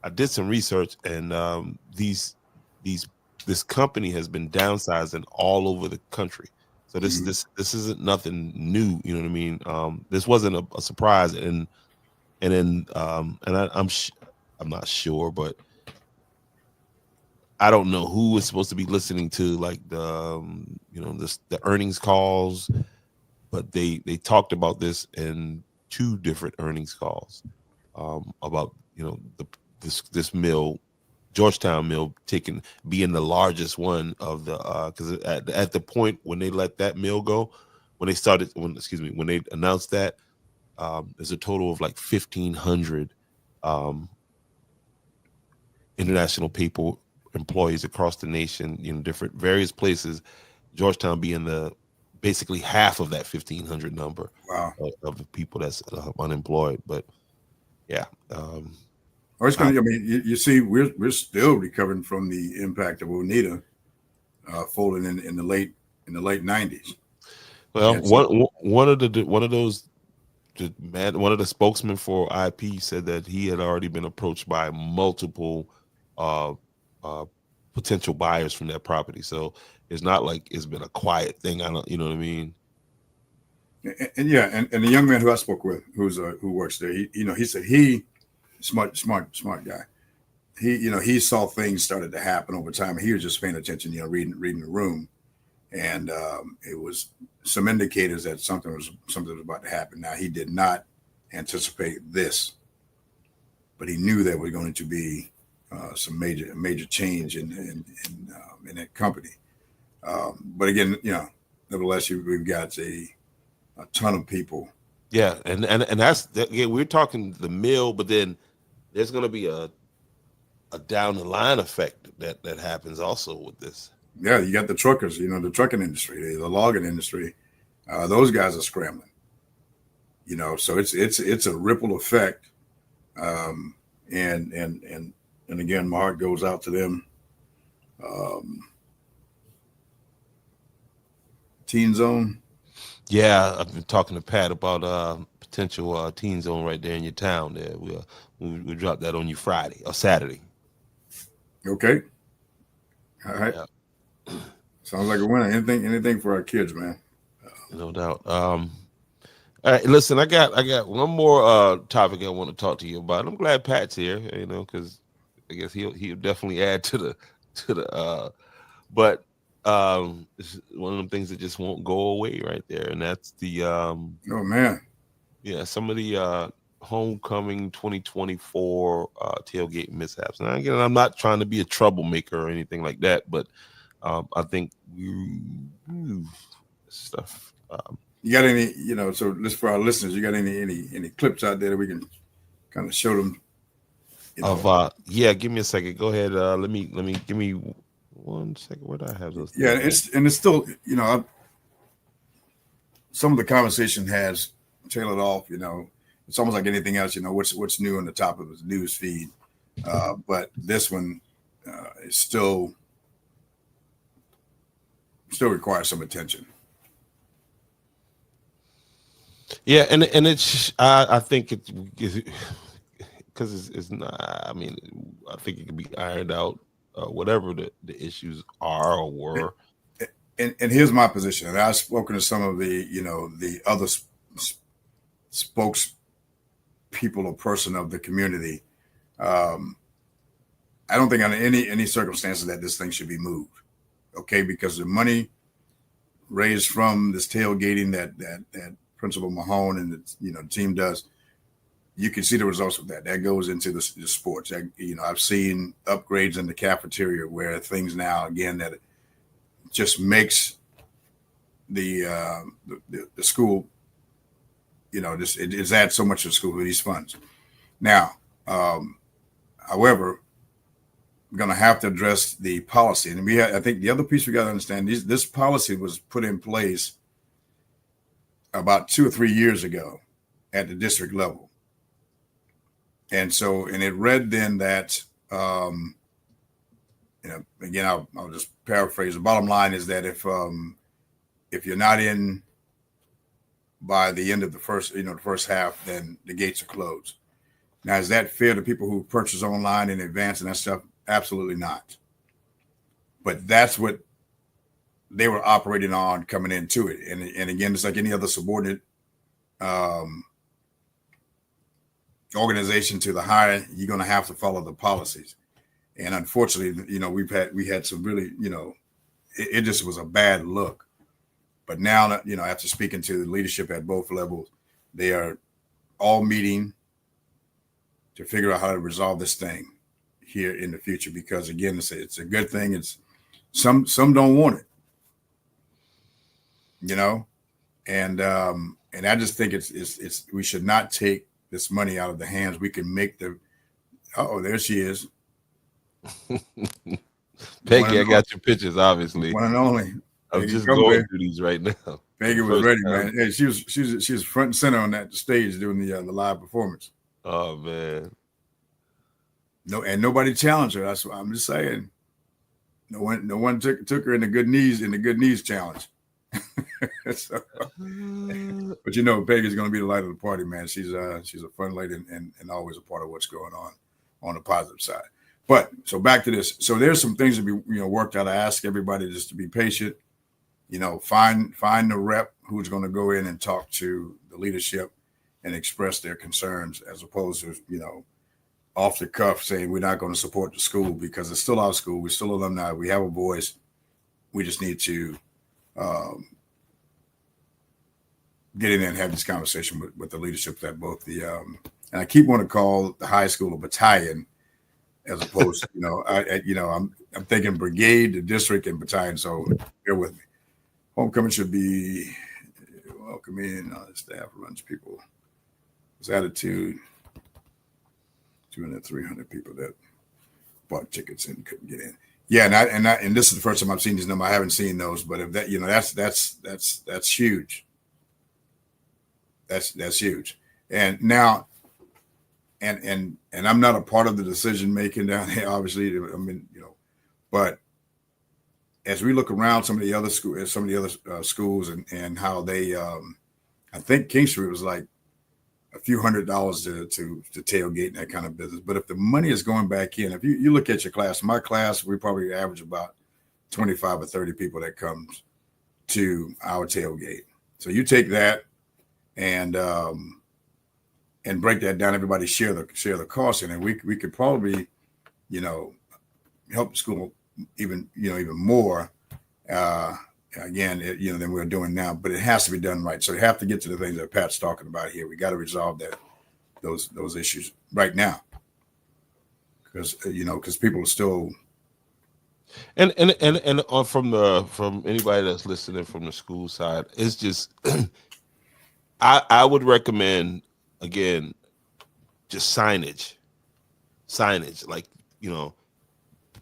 I did some research, and this company has been downsizing all over the country. So this isn't nothing new. You know what I mean? This wasn't a surprise, and then I'm not sure, but I don't know who is supposed to be listening to like the earnings calls, but they talked about this in 2 different earnings calls about this mill, Georgetown mill, being the largest one of the because at the point when they let that mill go, when they announced that. There's a total of like 1,500 international employees across the nation in various places. Georgetown being basically half of that 1,500 number. Wow. of the people that's unemployed. But yeah, it's going to. I mean, you see, we're still recovering from the impact of Oneida folding in the late 90s. Well, one of the spokesmen for IP said that he had already been approached by multiple potential buyers from that property. So it's not like it's been a quiet thing. You know what I mean? And the young man who I spoke with, who works there, he said smart guy. He saw things started to happen over time. He was just paying attention, reading the room, and it was some indicators that something was about to happen. Now, he did not anticipate this, but he knew there was going to be some major change in that company. But again, nevertheless, we've got a ton of people. Yeah, and that's we're talking the mill, but then there's going to be a down the line effect that happens also with this. Yeah, you got the truckers, the trucking industry, the logging industry. Those guys are scrambling. So it's a ripple effect. And again, my heart goes out to them. Teen Zone. Yeah, I've been talking to Pat about potential teen zone right there in your town. There, we'll drop that on you Friday or Saturday. Okay. All right. Yeah. Sounds like a winner. Anything for our kids, man. No doubt. All right, listen, I got one more topic I want to talk to you about. I'm glad Pat's here, because I guess he'll definitely add to the but it's one of them things that just won't go away right there, and that's the Oh man. Yeah, some of the homecoming 2024 tailgate mishaps. And again, I'm not trying to be a troublemaker or anything like that, but I think stuff. You got any, so just for our listeners, you got any clips out there that we can kind of show them? Yeah, give me a second. Go ahead. Give me 1 second. Where do I have those? Yeah, it's still, some of the conversation has tailored off. It's almost like anything else. What's new on the top of the news feed, but this one is still requires some attention. Yeah, and it's I think it's because it's not. I mean, I think it can be ironed out, whatever the issues are or were. And here's my position. And I've spoken to some of the the other spokespeople or person of the community. I don't think under any circumstances that this thing should be moved. Okay, because the money raised from this tailgating that Principal Mahone and the team does, you can see the results of that. That goes into the sports. I've seen upgrades in the cafeteria where things now again that just makes the school, it adds so much to the school with these funds. Now, however, we're going to have to address the policy, and I think the other piece we got to understand this policy was put in place about 2 or 3 years ago at the district level. And it read then that, again, I'll just paraphrase. The bottom line is that if you're not in by the end of the first half, then the gates are closed. Now, is that fair to people who purchase online in advance and that stuff? Absolutely not. But that's what they were operating on coming into it. And again, it's like any other subordinate organization to the higher, you're going to have to follow the policies. And unfortunately, we had some really, it just was a bad look. But now, after speaking to the leadership at both levels, they are all meeting to figure out how to resolve this thing here in the future. Because again, it's a good thing. It's some don't want it. And I just think it's we should not take this money out of the hands. We can make there she is. Peggy, I got your pictures, obviously. One and only. I'm just going through these right now. Peggy was ready, man. Hey, she was front and center on that stage doing the live performance. Oh man. No, and nobody challenged her. That's what I'm just saying. No one took her in the good knees challenge. But Peggy's going to be the light of the party, man. She's a fun lady and always a part of what's going on the positive side. But so back to this. So there's some things to be worked out. I ask everybody just to be patient. Find the rep who's going to go in and talk to the leadership and express their concerns, as opposed to off the cuff saying we're not going to support the school because it's still our school. We're still alumni. We have a voice. We just need to get in there and have this conversation with the leadership at both and I keep wanting to call the high school a battalion as opposed to, I'm thinking brigade, the district, and battalion. So bear with me. Homecoming should be welcoming. Staff runs people. His attitude. 200, 300 people that bought tickets and couldn't get in. Yeah, and this is the first time I've seen these numbers. I haven't seen those, but if that, that's huge. that's huge. And now, and I'm not a part of the decision making down there, obviously. I mean, but as we look around some of the other schools and how they, I think King Street was like a few $100s to tailgate and that kind of business. But if the money is going back in, if you look at your class, my class, we probably average about 25 or 30 people that comes to our tailgate. So you take that and break that down. Everybody share the cost, and we could probably, help the school even more. Again, than we're doing now, but it has to be done right. So we have to get to the things that Pat's talking about here. We got to resolve those issues right now, because people are still. And from anybody that's listening from the school side, it's just I would recommend, again, just signage, like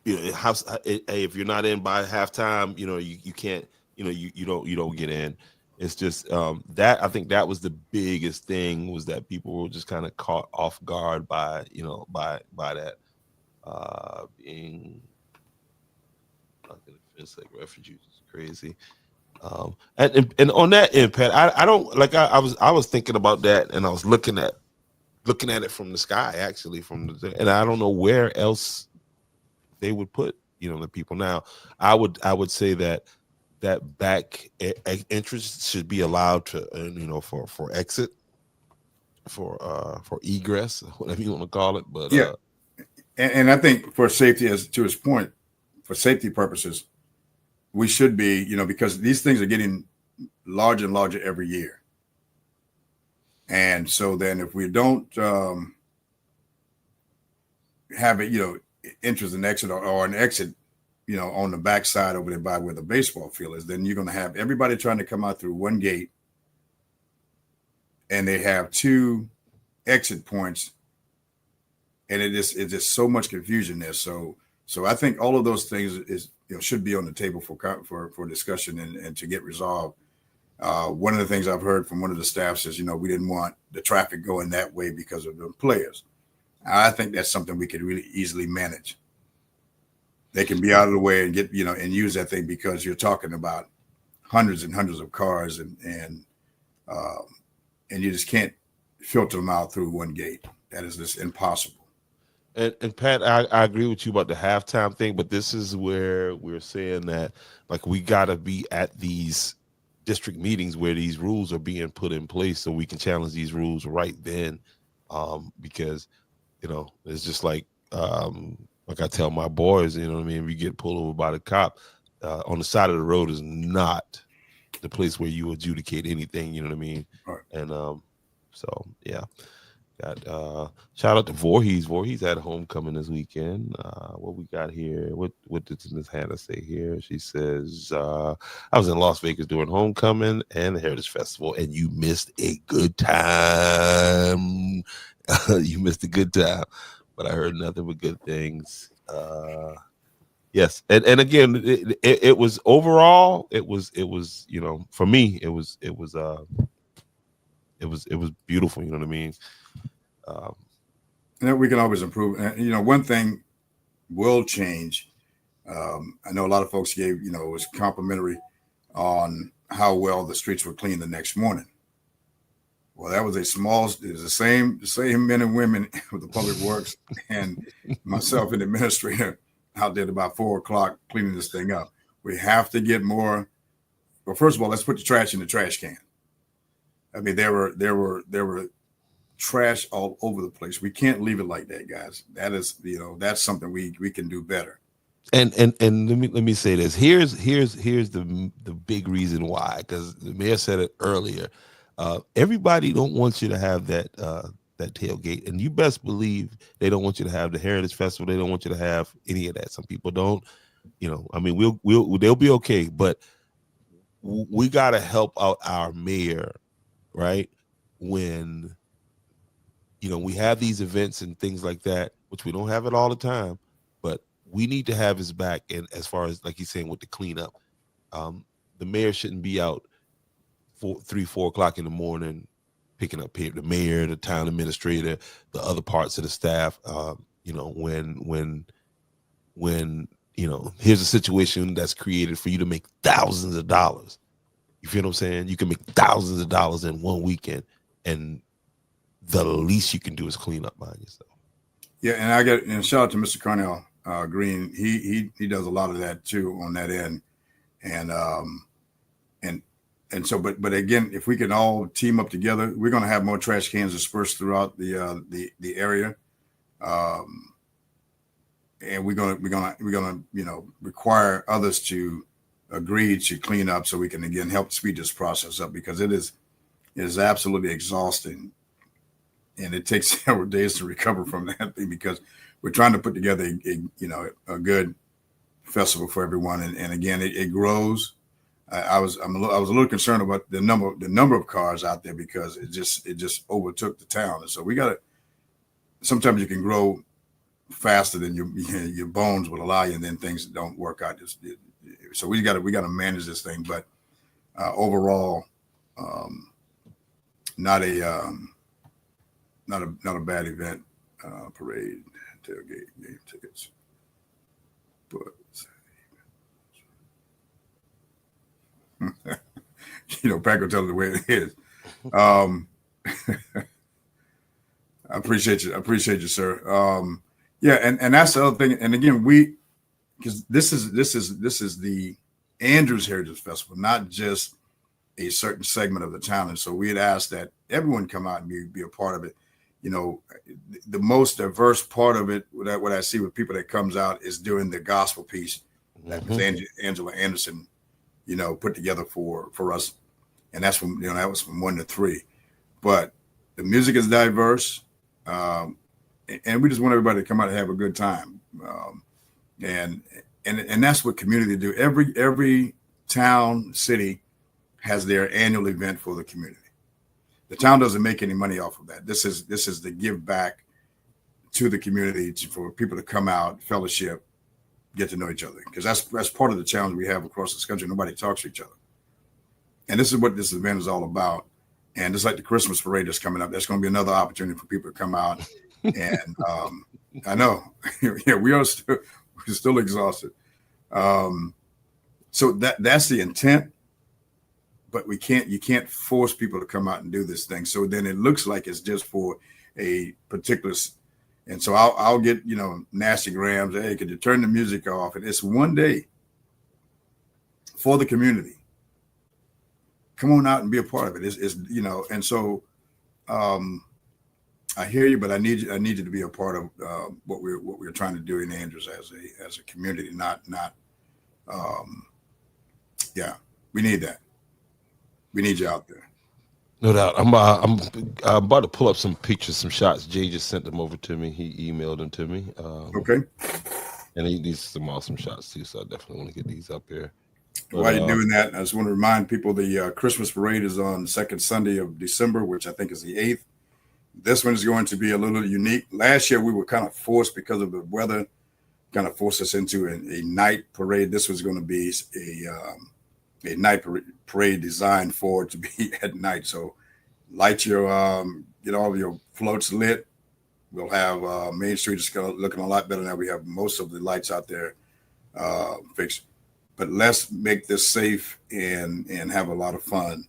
if you're not in by halftime, you can't, you don't get in. It's just that I think that was the biggest thing, was that people were just kind of caught off guard by by that being it's like refugees. It's crazy. And on that impact, I don't like I was thinking about that, and I was looking at it from the sky, actually, and I don't know where else they would put the people. Now I would say that back entrance should be allowed to for exit, for egress, whatever you want to call it. But yeah, and I think for safety, as to his point, for safety purposes, we should be, because these things are getting larger and larger every year. And so then if we don't have it, entrance and exit or an exit, on the backside over there by where the baseball field is, then you're going to have everybody trying to come out through one gate, and they have two exit points, and it's just so much confusion there. So I think all of those things should be on the table for discussion and to get resolved. One of the things I've heard from one of the staffs is, we didn't want the traffic going that way because of the players. I think that's something we could really easily manage. They can be out of the way and get, and use that thing, because you're talking about hundreds and hundreds of cars, and you just can't filter them out through one gate. That is just impossible. And Pat, I agree with you about the halftime thing, but this is where we're saying that, like, we got to be at these district meetings where these rules are being put in place, so we can challenge these rules right then, because it's just like I tell my boys, if you get pulled over by the cop, on the side of the road is not the place where you adjudicate anything, you know what I mean? Right. And so yeah. Got shout out to Voorhees. Voorhees had a homecoming this weekend. What we got here? What did Miss Hannah say here? She says, I was in Las Vegas during homecoming and the Heritage Festival, and you missed a good time. You missed a good time, but I heard nothing but good things. Yes, and again, it was overall, it was for me, it was beautiful. You know what I mean? And we can always improve. And, one thing will change. I know a lot of folks gave, was complimentary on how well the streets were cleaned the next morning. Well, that was it was the same men and women with the public works and myself, an administrator, out there at about 4:00 cleaning this thing up. We have to get more. Well, first of all, let's put the trash in the trash can. I mean, there were trash all over the place. We can't leave it like that, guys. That is, that's something we can do better. And let me say this. Here's the big reason why, because the mayor said it earlier. Everybody don't want you to have that tailgate, and you best believe they don't want you to have the Heritage Festival. They don't want you to have any of that. Some people don't. I mean, they'll be okay, but we got to help out our mayor, right? When we have these events and things like that, which we don't have it all the time, but we need to have his back. And as far as, like he's saying, with the cleanup, the mayor shouldn't be out 3-4 o'clock in the morning picking up the mayor, the town administrator, the other parts of the staff. You know, when you know, here's a situation that's created for you to make thousands of dollars. You feel what I'm saying? You can make thousands of dollars in one weekend, and the least you can do is clean up behind yourself. Yeah, and shout out to Mr. Cornell Green. He does a lot of that too on that end, and so but again, if we can all team up together, we're going to have more trash cans dispersed throughout the area, and we're gonna you know, require others to agree to clean up so we can again help speed this process up, because it is absolutely exhausting. And it takes several days to recover from that thing, because we're trying to put together a good festival for everyone. And again, it grows. I was a little concerned about the number of cars out there, because it just overtook the town. And so sometimes you can grow faster than your bones will allow you, and then things don't work out. So we got to manage this thing. But overall, not a bad event, parade, tailgate, game tickets. But you know, Pat will tell it the way it is. I appreciate you, sir. Yeah, and that's the other thing. And again, because this is the Andrews Heritage Festival, not just a certain segment of the town. And so we had asked that everyone come out and be a part of it. You know, the most diverse part of it, what I see with people that comes out, is doing the gospel piece that was Angela Anderson, you know, put together for us. And that's from, you know, that was from 1 to 3. But the music is diverse. And we just want everybody to come out and have a good time. And that's what community do. Every town, city has their annual event for the community. The town doesn't make any money off of that. This is the give back to the community, for people to come out, fellowship, get to know each other, because that's part of the challenge we have across this country. Nobody talks to each other, and this is what this event is all about. And just like the Christmas parade that's coming up, that's going to be another opportunity for people to come out. And I know, yeah, we're still exhausted. So that's the intent. But you can't force people to come out and do this thing. So then it looks like it's just for a particular. And so I'll get, you know, nasty grams. Hey, could you turn the music off? And it's one day for the community. Come on out and be a part of it. It's you know, and so I hear you, but I need you to be a part of what we're trying to do in Andrews as a community. Yeah, we need that. We need you out there. No doubt. I'm about to pull up some pictures, some shots. Jay just sent them over to me. He emailed them to me. Okay. And these are some awesome shots too. So I definitely want to get these up here. But, while you're doing that, I just want to remind people the Christmas parade is on the second Sunday of December, which I think is the 8th. This one is going to be a little unique. Last year we were kind of forced, because of the weather, kind of forced us into a night parade. This was going to be a night parade designed for it to be at night. So light your get all of your floats lit. We'll have Main Street is looking a lot better now. We have most of the lights out there fixed. But let's make this safe and have a lot of fun.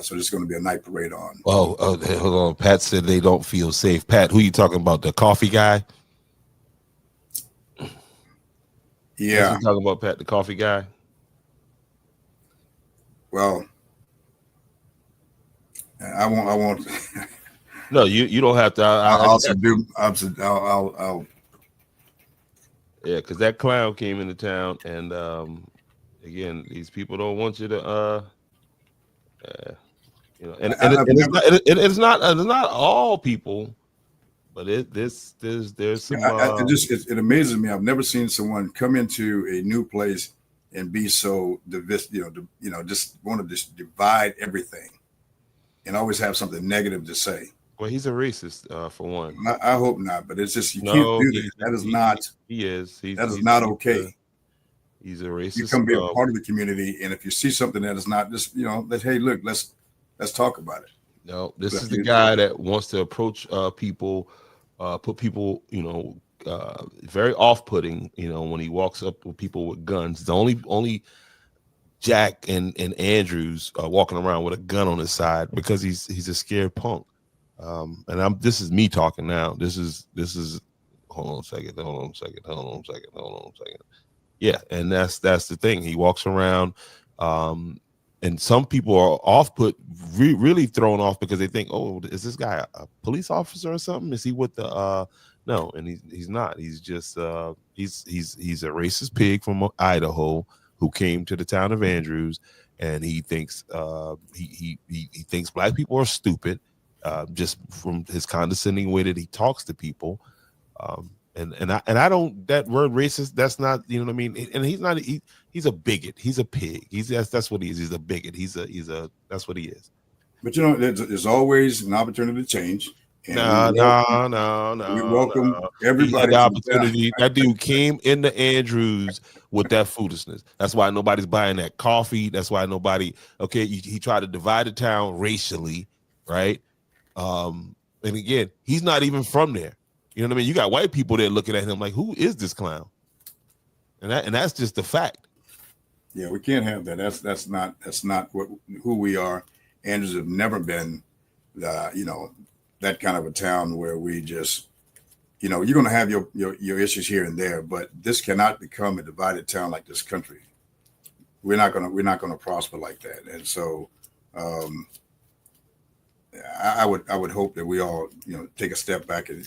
So there's going to be a night parade on. Oh, hold on. Pat said they don't feel safe. Pat, who you talking about? The coffee guy? Yeah. You talking about Pat, the coffee guy? Well, I won't. No, you don't have to. I'll yeah, because that clown came into town, and again, these people don't want you to, you know, and it's not all people, but there's some. It amazes me. I've never seen someone come into a new place and be so just want to just divide everything, and always have something negative to say. Well, he's a racist, for one. I hope not, but it's just you can't do that. That is not. He is. That is not okay. He's a racist. You come be a part of the community, and if you see something that is not, just hey, look, let's talk about it. No, this is the guy that wants to approach people, put people, very off-putting. When he walks up with people with guns. The only Jack and Andrews walking around with a gun on his side because he's a scared punk. And this is me talking now. This is hold on a second. Yeah, and that's the thing. He walks around, and some people are off-put, really thrown off because they think, oh, is this guy a police officer or something? Is he with the no? And he's not. He's just he's a racist pig from Idaho who came to the town of Andrews, and he thinks he thinks black people are stupid, just from his condescending way that he talks to people. And I don't, that word racist, that's not, you know what I mean? And he's not, he's a bigot. He's a pig. That's what he is. He's a bigot. That's what he is. But there's always an opportunity to change. No. We welcome everybody. The opportunity. That dude came into Andrews with that foolishness. That's why nobody's buying that coffee. That's why nobody, he tried to divide the town racially, right? And again, he's not even from there. You know what I mean? You got white people there looking at him like, who is this clown? And that's just the fact. Yeah, we can't have that. That's not who we are. Andrews have never been, that kind of a town where we just, you're going to have your issues here and there, but this cannot become a divided town like this country. We're not going to prosper like that. And so, I would hope that we all, take a step back and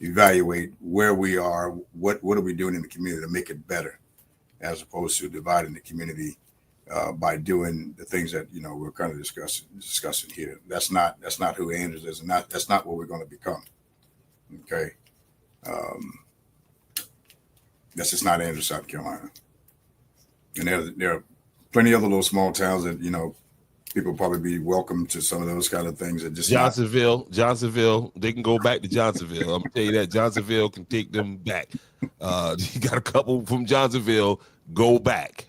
evaluate where we are, what are we doing in the community to make it better, as opposed to dividing the community by doing the things that we're kind of discussing here. That's not who Andrews is, and that's not what we're going to become. Okay, that's just not Andrews, South Carolina. And there are plenty of other little small towns that people probably be welcome to some of those kind of things. That just Johnsonville, they can go back to Johnsonville. I'm gonna tell you that Johnsonville can take them back. You got a couple from Johnsonville, go back.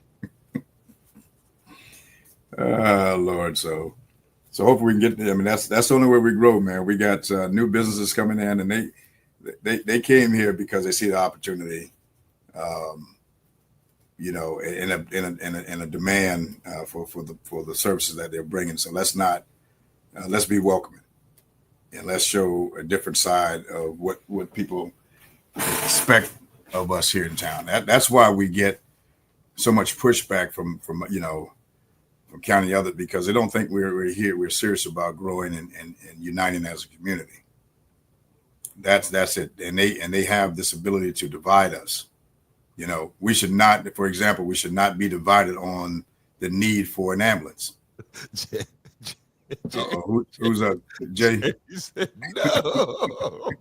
Lord, so hopefully we can get there. I mean, that's the only way we grow, man. We got new businesses coming in, and they came here because they see the opportunity. In a demand for the services that they're bringing. So let's be welcoming, and let's show a different side of what people expect of us here in town. That's why we get so much pushback from county others, because they don't think we're here. We're serious about growing and uniting as a community. That's it. And they have this ability to divide us. We should not, for example, be divided on the need for an ambulance. Who's up, Jay? He said, no.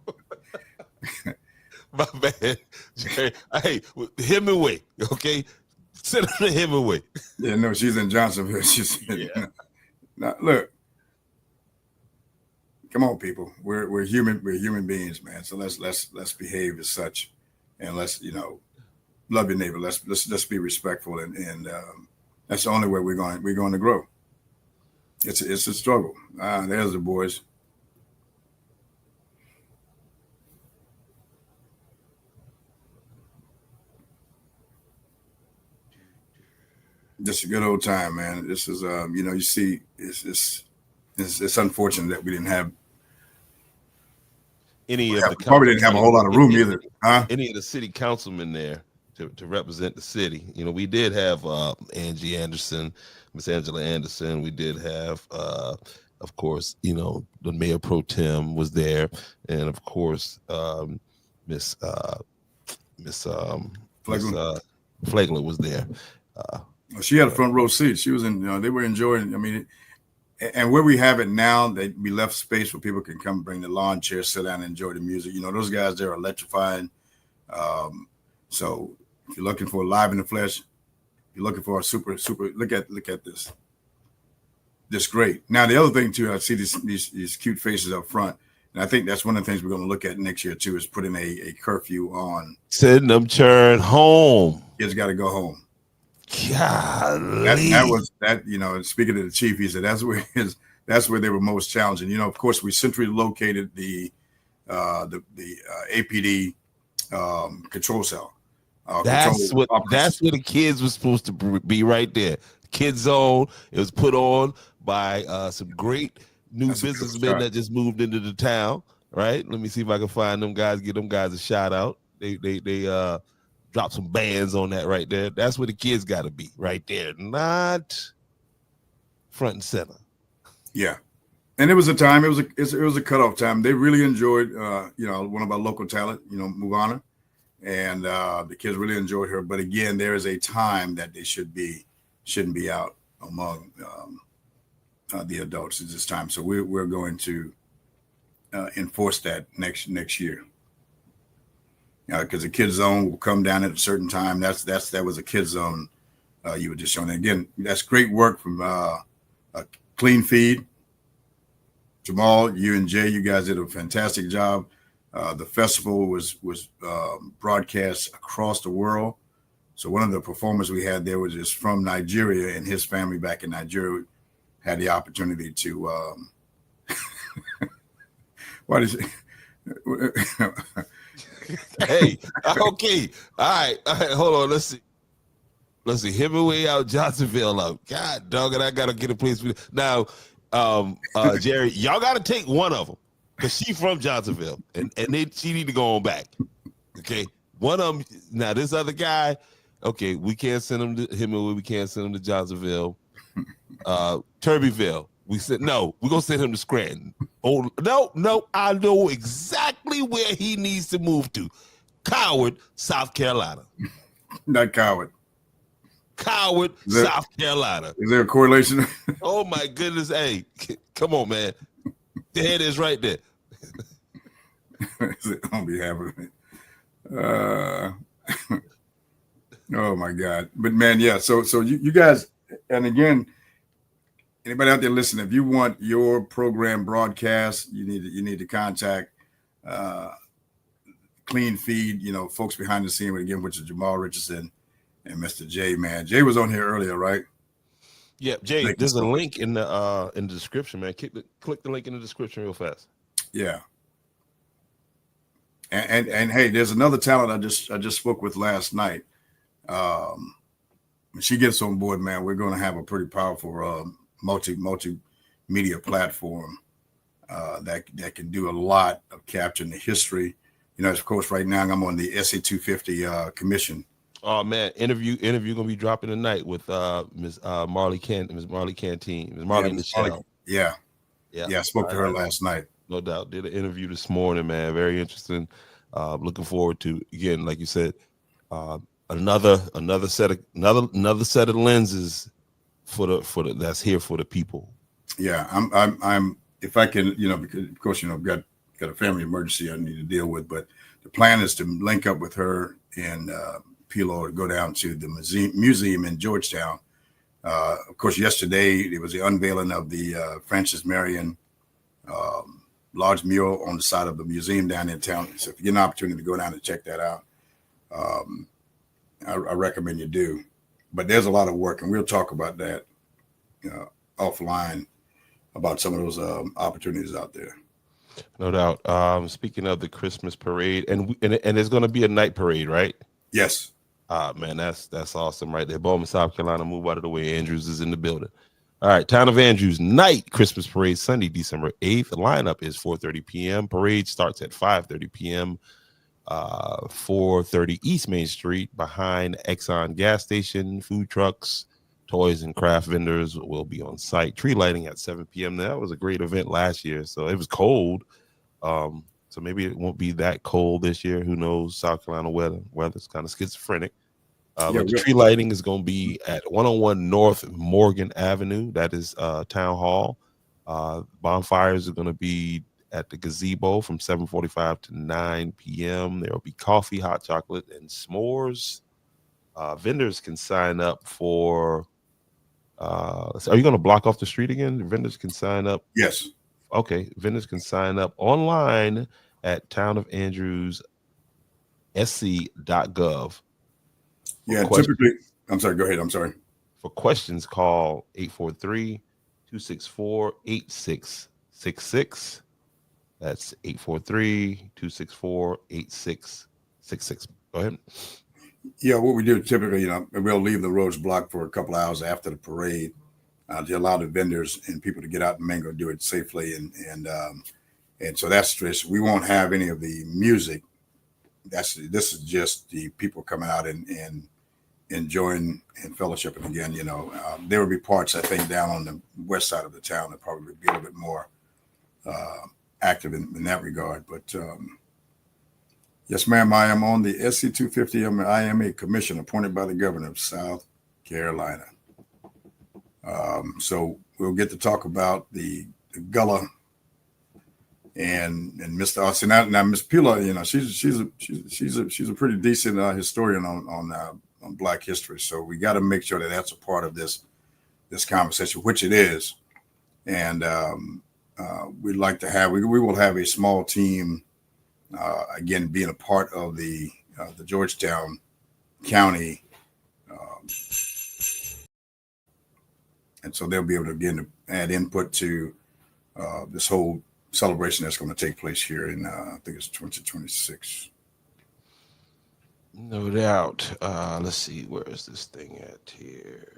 My man, Jay. Hey, Hemingway, okay? Send her to Hemingway. Yeah, no, she's in Johnsonville. She said, yeah. Now, look, come on, people. We're human beings, man. So let's behave as such, and let's love your neighbor. Let's be respectful, and that's the only way we're going to grow. It's a struggle. There's the boys. Just a good old time, man. This is you see, it's unfortunate that we didn't have probably didn't have a whole lot of room either, huh? Any of the city councilmen there to represent the city. We did have Angie Anderson, Miss Angela Anderson. We did have, of course, the mayor pro tem was there, and of course, Miss Flaglin was there. She had a front row seat. She was in. They were enjoying. I mean, and where we have it now, we left space where people can come bring the lawn chairs, sit down, and enjoy the music. Those guys there are electrifying. So if you're looking for live in the flesh, you're looking for a super. Look at this. This great. Now the other thing too, I see these cute faces up front, and I think that's one of the things we're going to look at next year too, is putting a curfew on. Send them churn home. Kids got to go home. Golly. That was that. Speaking to the chief, he said that's where that's where they were most challenging. You know, of course, we centrally located the APD control cell. That's where the kids were supposed to be right there. Kid Zone. It was put on by some great new businessmen that just moved into the town. Right. Let me see if I can find them guys. Give them guys a shout out. They drop some bands on that right there. That's where the kids got to be right there, not front and center. Yeah. And it was a time. It was a cutoff time. They really enjoyed, you know, one of our local talent, you know, Muvana, and the kids really enjoyed her. But again, there is a time that they shouldn't be out among the adults at this time. So we're going to enforce that next year. Because the kids zone will come down at a certain time. That was a kids zone you were just showing. And again, that's great work from Clean Feed. Jamal, you and Jay, you guys did a fantastic job. The festival was broadcast across the world. So one of the performers we had there was just from Nigeria, and his family back in Nigeria had the opportunity to. What is it? Hey, okay, all right, hold on. Let's see. Hemingway out, Johnsonville out. God dog it, I gotta get a place now. Jerry, y'all gotta take one of them because she from Johnsonville, and she need to go on back. Okay, one of them. Now this other guy, okay, we can't send him to Hemingway. We can't send him to Johnsonville. Turbyville. We said no. We're gonna send him to Scranton. Oh no! I know exactly where he needs to move to. Coward, South Carolina. Not Coward. Coward, South Carolina. Is there a correlation? Oh my goodness! Hey, come on, man. The head is right there. On behalf of it. Oh my God! But man, yeah. So you guys, and again, anybody out there listening, if you want your program broadcast, you need to contact Clean Feed. You know, folks behind the scene, again, which is Jamal Richardson and Mr. Jay. Man, Jay was on here earlier, right? Yeah, Jay. There's a link in the description, man. Click the link in the description real fast. Yeah. And hey, there's another talent I just spoke with last night. When she gets on board, man, we're going to have a pretty powerful multimedia platform that can do a lot of capturing the history. You know, of course, right now I'm on the SA 250 commission. Oh man, interview gonna be dropping tonight with Ms. Marley Canteen, Ms. Marley Michelle. Yeah. I spoke to her last night. No doubt. Did an interview this morning, man. Very interesting. Looking forward to, again, like you said, another set of lenses for the that's here for the people. Yeah, I'm if I can, you know, because of course, you know, I've got a family emergency I need to deal with, but the plan is to link up with her in Pilo to go down to the museum in Georgetown. Of course, yesterday there was the unveiling of the Francis Marion large mural on the side of the museum down in town. So if you get an opportunity to go down and check that out, I recommend you do. But there's a lot of work, and we'll talk about that offline about some of those opportunities out there. No doubt. Speaking of the Christmas parade, and there's going to be a night parade, right? Yes. Man, that's awesome right there. Bowman, South Carolina, move out of the way. Andrews is in the building. All right, Town of Andrews night Christmas parade, Sunday, December 8th. The lineup is 4:30 p.m. Parade starts at 5:30 p.m. 430 East Main Street behind Exxon gas station. Food trucks, toys, and craft vendors will be on site. Tree lighting at 7 p.m. That was a great event last year. So it was cold. So maybe it won't be that cold this year. Who knows? South Carolina weather's kind of schizophrenic. But the tree lighting is going to be at 101 North Morgan Avenue. That is Town Hall. Bonfires are going to be at the gazebo from 7:45 to 9 p.m. There will be coffee, hot chocolate, and s'mores. Vendors can sign up for. Are you going to block off the street again? Vendors can sign up. Yes. Okay. Vendors can sign up online at townofandrewssc.gov. Yeah, typically. I'm sorry. Go ahead. I'm sorry. For questions, call 264-8666. That's 843-264-8666. Go ahead. Yeah, what we do typically, we'll leave the roads blocked for a couple of hours after the parade to allow the vendors and people to get out and mingle, do it safely, and so that's just, we won't have any of the music. This is just the people coming out and enjoying and fellowshipping again. There will be parts, I think, down on the west side of the town that probably be a little bit more active in that regard. But yes, ma'am, I am on the SC 250. I am a commissioner appointed by the governor of South Carolina. So we'll get to talk about the Gullah and Mr. Austin. Now Miss Pila, she's a pretty decent historian on Black history. So we got to make sure that that's a part of this conversation, which it is. And we'd like to have, we will have a small team, again, being a part of the Georgetown County. And so they'll be able to, again, to add input to this whole celebration that's going to take place here in, I think it's 2026. No doubt. Let's see, where is this thing at here?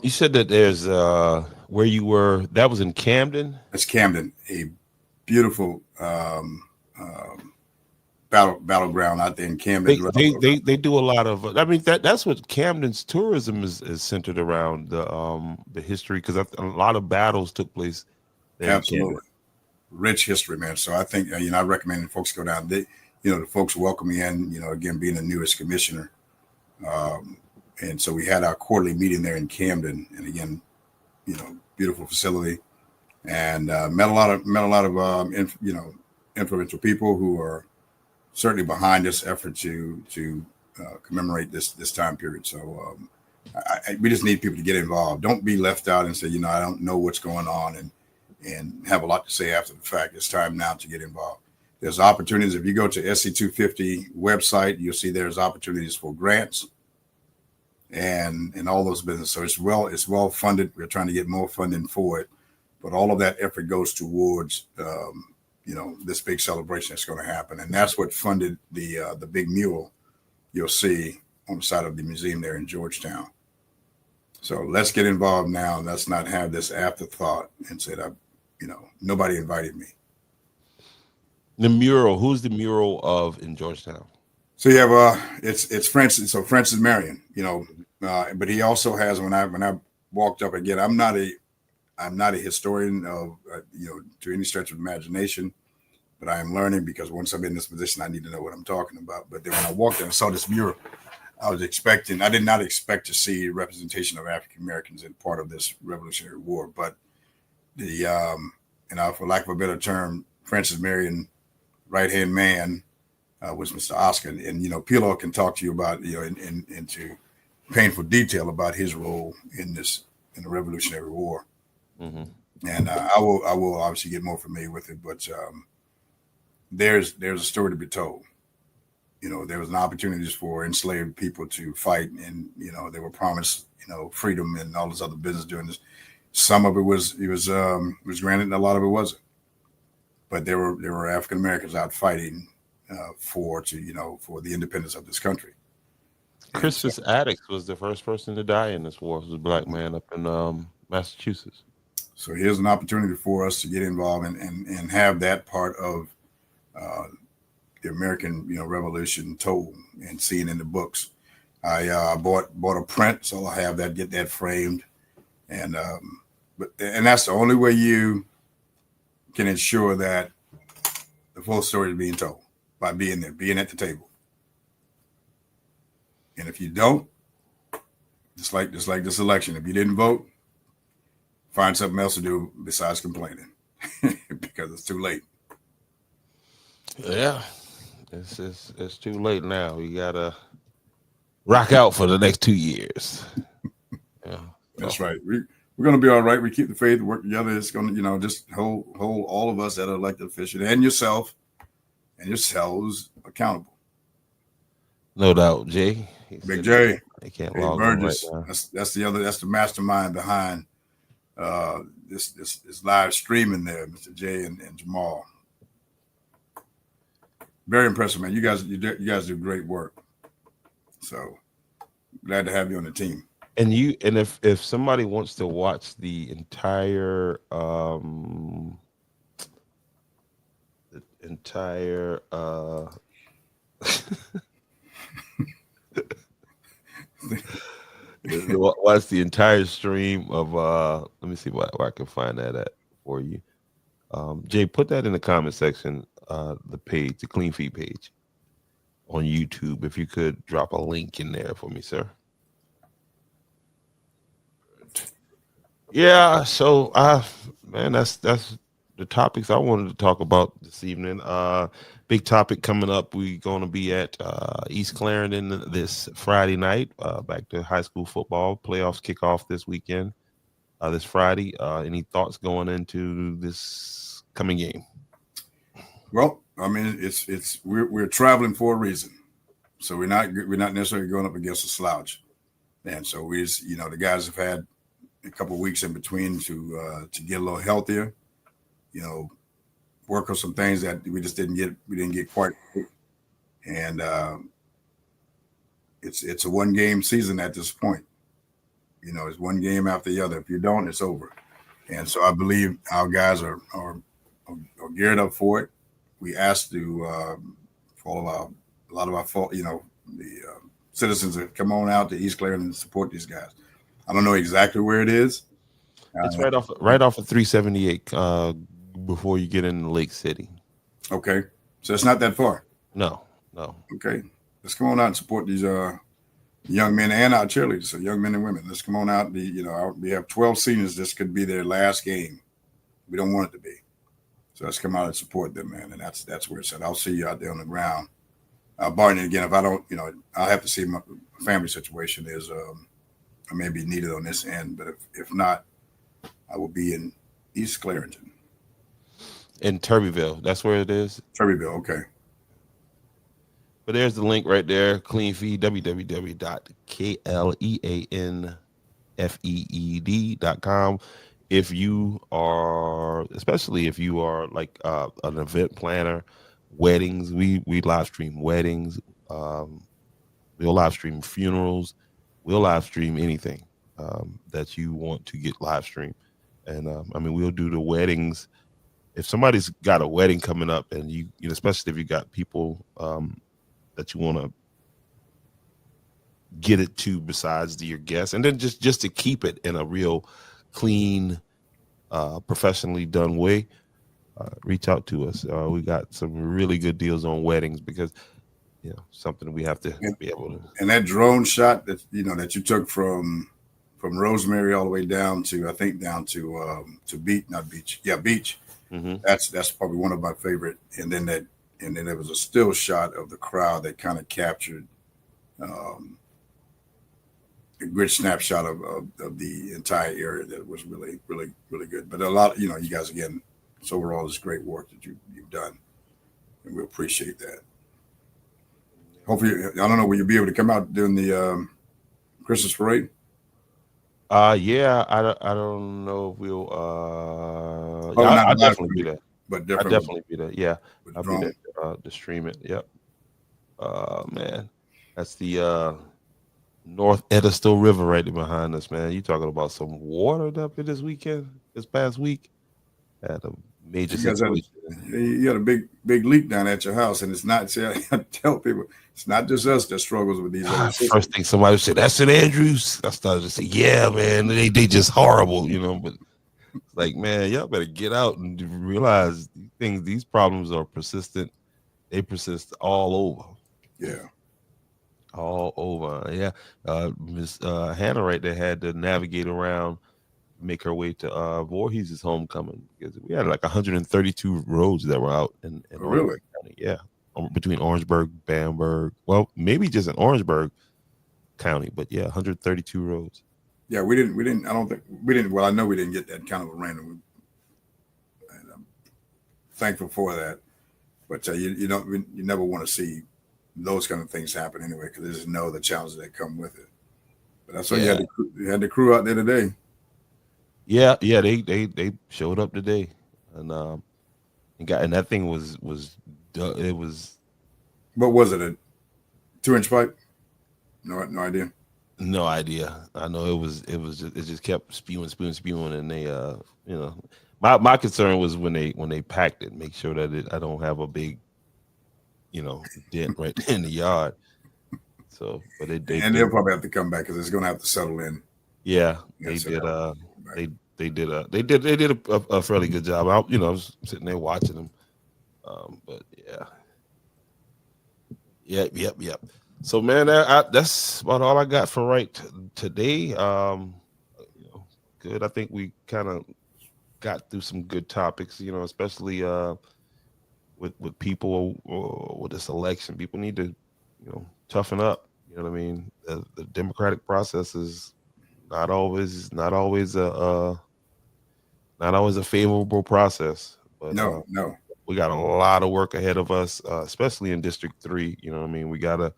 You said that there's where you were, that was in Camden? That's Camden, a beautiful battleground out there in Camden. They do a lot of, I mean, that's what Camden's tourism is centered around, the history, because a lot of battles took place there. Absolutely. Rich history, man. So I think, I recommend folks go down. The folks welcome me in, again, being the newest commissioner. And so we had our quarterly meeting there in Camden, and again, beautiful facility, and met a lot of influential people who are certainly behind this effort to commemorate this time period. So we just need people to get involved. Don't be left out and say, I don't know what's going on, and have a lot to say after the fact. It's time now to get involved. There's opportunities. If you go to SC250 website, you'll see there's opportunities for grants and all those businesses. So it's well funded. We're trying to get more funding for it, but all of that effort goes towards this big celebration that's going to happen, and that's what funded the big mural you'll see on the side of the museum there in Georgetown. So let's get involved now. Let's not have this afterthought and say that nobody invited me. The mural. Who's the mural of in Georgetown? So you have it's Francis. So Francis Marion, but he also has, when I walked up again, I'm not a historian of to any stretch of imagination, but I am learning, because once I'm in this position, I need to know what I'm talking about. But then when I walked in and saw this mural, I did not expect to see representation of African Americans in part of this Revolutionary War. But for lack of a better term, Francis Marion, right-hand man, was Mr. Oscar. And Pilo can talk to you about, into painful detail about his role in the Revolutionary War. Mm-hmm. And I will obviously get more familiar with it, but there's a story to be told. There was an opportunity for enslaved people to fight, and they were promised freedom and all this other business doing this. Some of it was granted, and a lot of it wasn't. But there were African Americans out fighting for the independence of this country. Crispus Attucks was the first person to die in this war. He was a black man up in Massachusetts. So here's an opportunity for us to get involved and have that part of the American Revolution told and seen in the books. I bought a print, so I'll have that, get that framed, and that's the only way you can ensure that the full story is being told, by being there, being at the table. And if you don't, just like this election, if you didn't vote, find something else to do besides complaining, because it's too late. Yeah, it's too late now. You gotta rock out for the next 2 years. Yeah, that's right. We're gonna be all right. We keep the faith, work together. It's gonna, just hold all of us that are elected officials and yourself and yourselves accountable. No doubt, Jay. Big J. They can't Jay log Burgess. on right now. That's the mastermind behind this live streaming there, Mr. J and Jamal. Very impressive, man. You guys do great work. So glad to have you on the team. And if somebody wants to watch the entire watch the entire stream of let me see where I can find that at for you. Jay, put that in the comment section, the page, the Clean Feed page on YouTube, if you could drop a link in there for me, sir. Yeah, so man, that's the topics I wanted to talk about this evening. Big topic coming up. We're going to be at East Clarendon this Friday night. Back to high school football. Playoffs kick off this weekend, this Friday. Any thoughts going into this coming game? Well, I mean, we're traveling for a reason, so we're not necessarily going up against a slouch, and so the guys have had a couple of weeks in between to get a little healthier, work on some things that we didn't get quite, and it's a 1-game season at this point. It's one game after the other. If you don't, it's over. And so I believe our guys are geared up for it. We asked for a lot of our citizens to come on out to East Clarendon and support these guys. I don't know exactly where it is. It's right off of 378 before you get into Lake City. Okay, so it's not that far. No. Okay, let's come on out and support these young men and our cheerleaders, so young men and women. Let's come on out. We have 12 seniors. This could be their last game. We don't want it to be. So let's come out and support them, man. And that's where it's at. I'll see you out there on the ground. Barring again, if I don't, I'll have to see my family situation is. I may be needed on this end, but if not, I will be in East Clarendon. In Turbyville, that's where it is. Turbyville, okay. But there's the link right there. Clean Feed, www.kleanfeed.com. Especially if you are like an event planner, weddings, we live stream weddings. We'll live stream funerals. We'll live stream anything that you want to get live stream. And we'll do the weddings. If somebody's got a wedding coming up and you especially if you got people that you want to get it to besides your guests, and then just to keep it in a real clean, professionally done way, reach out to us. We got some really good deals on weddings because something we have to be able to. And that drone shot that that you took from Rosemary all the way down to Beach. Yeah, Beach. Mm-hmm. That's probably one of my favorite. And then there was a still shot of the crowd that kind of captured a good snapshot of the entire area that was really, really, really good. But a lot, you guys, again, it's overall is great work that you've done. And we appreciate that. Hopefully, I don't know, will you be able to come out during the Christmas parade? Yeah, I don't know if we'll. I'll definitely be there. But I'll definitely be there. Yeah, I'll drone. be there to stream it. Yep. Man, that's the North Edisto River right there behind us, man. You talking about some water up here this past week? Had a major You guys had situation. you had a big leak down at your house, and it's not. See, I tell people it's not just us that struggles with these other systems. First thing somebody said, "That's St. Andrews." I started to say, "Yeah, man, they just horrible," you know. But it's like, man, y'all better get out and realize these problems are persistent. They persist all over. Yeah. All over. Yeah. Miss Hannah right there had to navigate around, make her way to Voorhees' homecoming because we had like 132 roads that were out in Oh, really? Orangeburg County. Yeah. Between Orangeburg, Bamberg. Well, maybe just in Orangeburg County, but yeah, 132 roads. Yeah, we didn't. I don't think we didn't. Well, I know we didn't get that kind of a rain, and I'm thankful for that. But you don't. You never want to see those kind of things happen anyway, because you just know the challenges that come with it. But that's why Yeah. you had the crew out there today. Yeah, they showed up today, and that thing was it was What was it? A 2-inch pipe? No idea. no idea. I know it just kept spewing, and they you know, my concern was when they packed it, make sure that I don't have a big, you know, dent right in the yard. So, but they'll probably have to come back because it's going to have to settle in. Yeah, Yeah, they did. They did a fairly good job. I was sitting there watching them. But yeah, yep. So man, that's about all I got for today. Good. I think we kind of got through some good topics. Especially with people with this election. People need to toughen up. You know what I mean? The democratic process is not always a favorable process. But No. we got a lot of work ahead of us, especially in District 3. You know what I mean? We gotta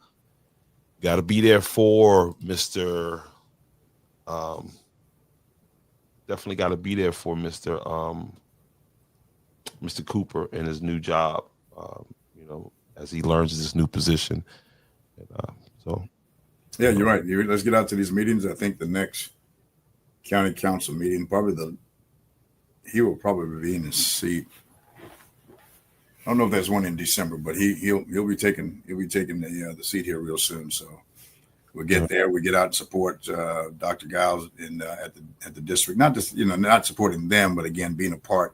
be there for Mr. Definitely got to be there for Mr. Cooper in his new job. As he learns his new position. Yeah, you're right. Let's get out to these meetings. I think the next county council meeting, he will probably be in his seat. I don't know if there's one in December, but he'll be taking the seat here real soon. So we'll get there. We get out and support Dr. Giles at the district. Not just not supporting them, but again being a part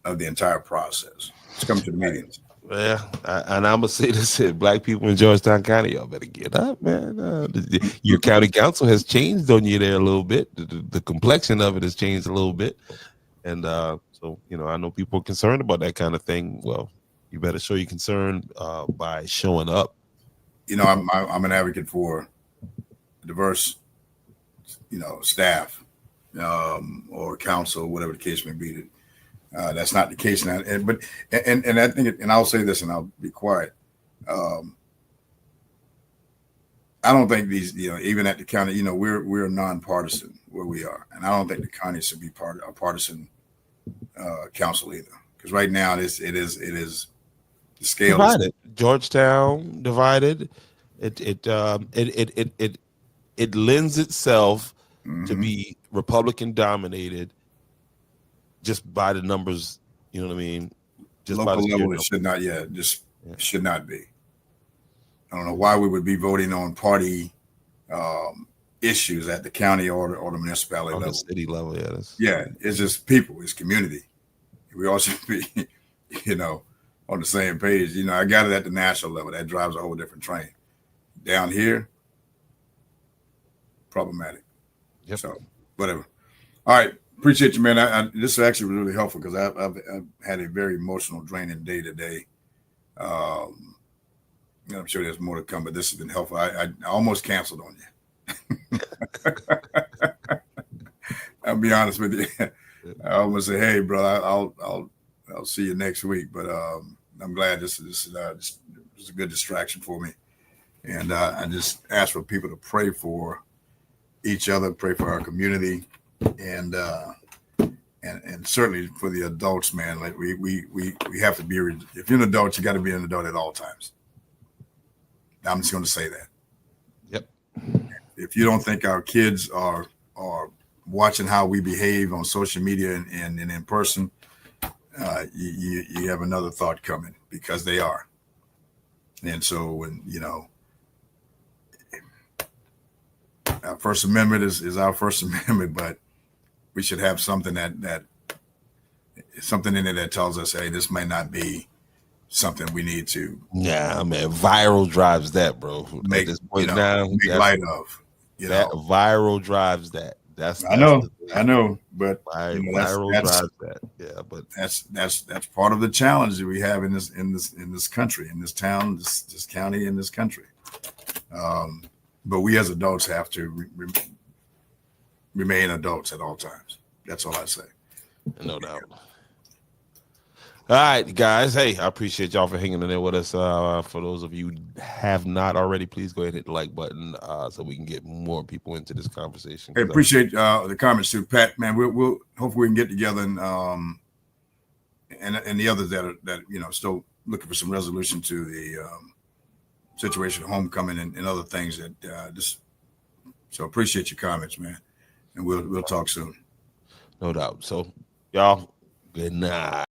of the entire process. Let's come to the meetings. Yeah, and I'm gonna say this: Black people in Georgetown County, y'all better get up, man. Your county council has changed on you there a little bit. The complexion of it has changed a little bit, and so I know people are concerned about that kind of thing. Well, you better show your concern by showing up. I'm an advocate for diverse, staff or council, whatever the case may be. That's not the case now. But I think, and I'll say this, and I'll be quiet. I don't think these, even at the county, we're nonpartisan where we are, and I don't think the county should be a partisan council either. Because right now it is the scale divided. Georgetown divided. It lends itself to be Republican dominated. Just by the numbers, you know what I mean? Just local level, it should not. Should not be. I don't know why we would be voting on party issues at the county or the municipality level. The city level, it's just people, it's community. We all should be, on the same page. I got it at the national level. That drives a whole different train. Down here, problematic. Yep. So whatever. All right. Appreciate you, man. This actually was really helpful because I've had a very emotional, draining day today. I'm sure there's more to come, but this has been helpful. I almost canceled on you. I'll be honest with you. I almost say, "Hey, bro, I'll see you next week." But I'm glad this is a good distraction for me, and I just ask for people to pray for each other, pray for our community. And certainly for the adults, man, like we have to be. If you're an adult, you got to be an adult at all times. I'm just going to say that. Yep. If you don't think our kids are watching how we behave on social media and in person, you have another thought coming, because they are. And so when, our First Amendment is our First Amendment, but we should have something that something in it that tells us, hey, this might not be something we need to man, viral drives that, bro. make, At this point now, make light of. That viral drives that. I know, but viral drives that. Yeah, but that's part of the challenge that we have in this country, in this town, this county, in this country. But we as adults have to remain adults at all times. That's all I say. No doubt. All right, guys. Hey, I appreciate y'all for hanging in there with us. For those of you who have not already, please go ahead and hit the like button so we can get more people into this conversation. Hey, appreciate the comments too, Pat. Man, we'll hopefully we can get together and the others that still looking for some resolution to the situation of homecoming and other things that so appreciate your comments, man, and we'll talk soon. No doubt. So y'all, good night.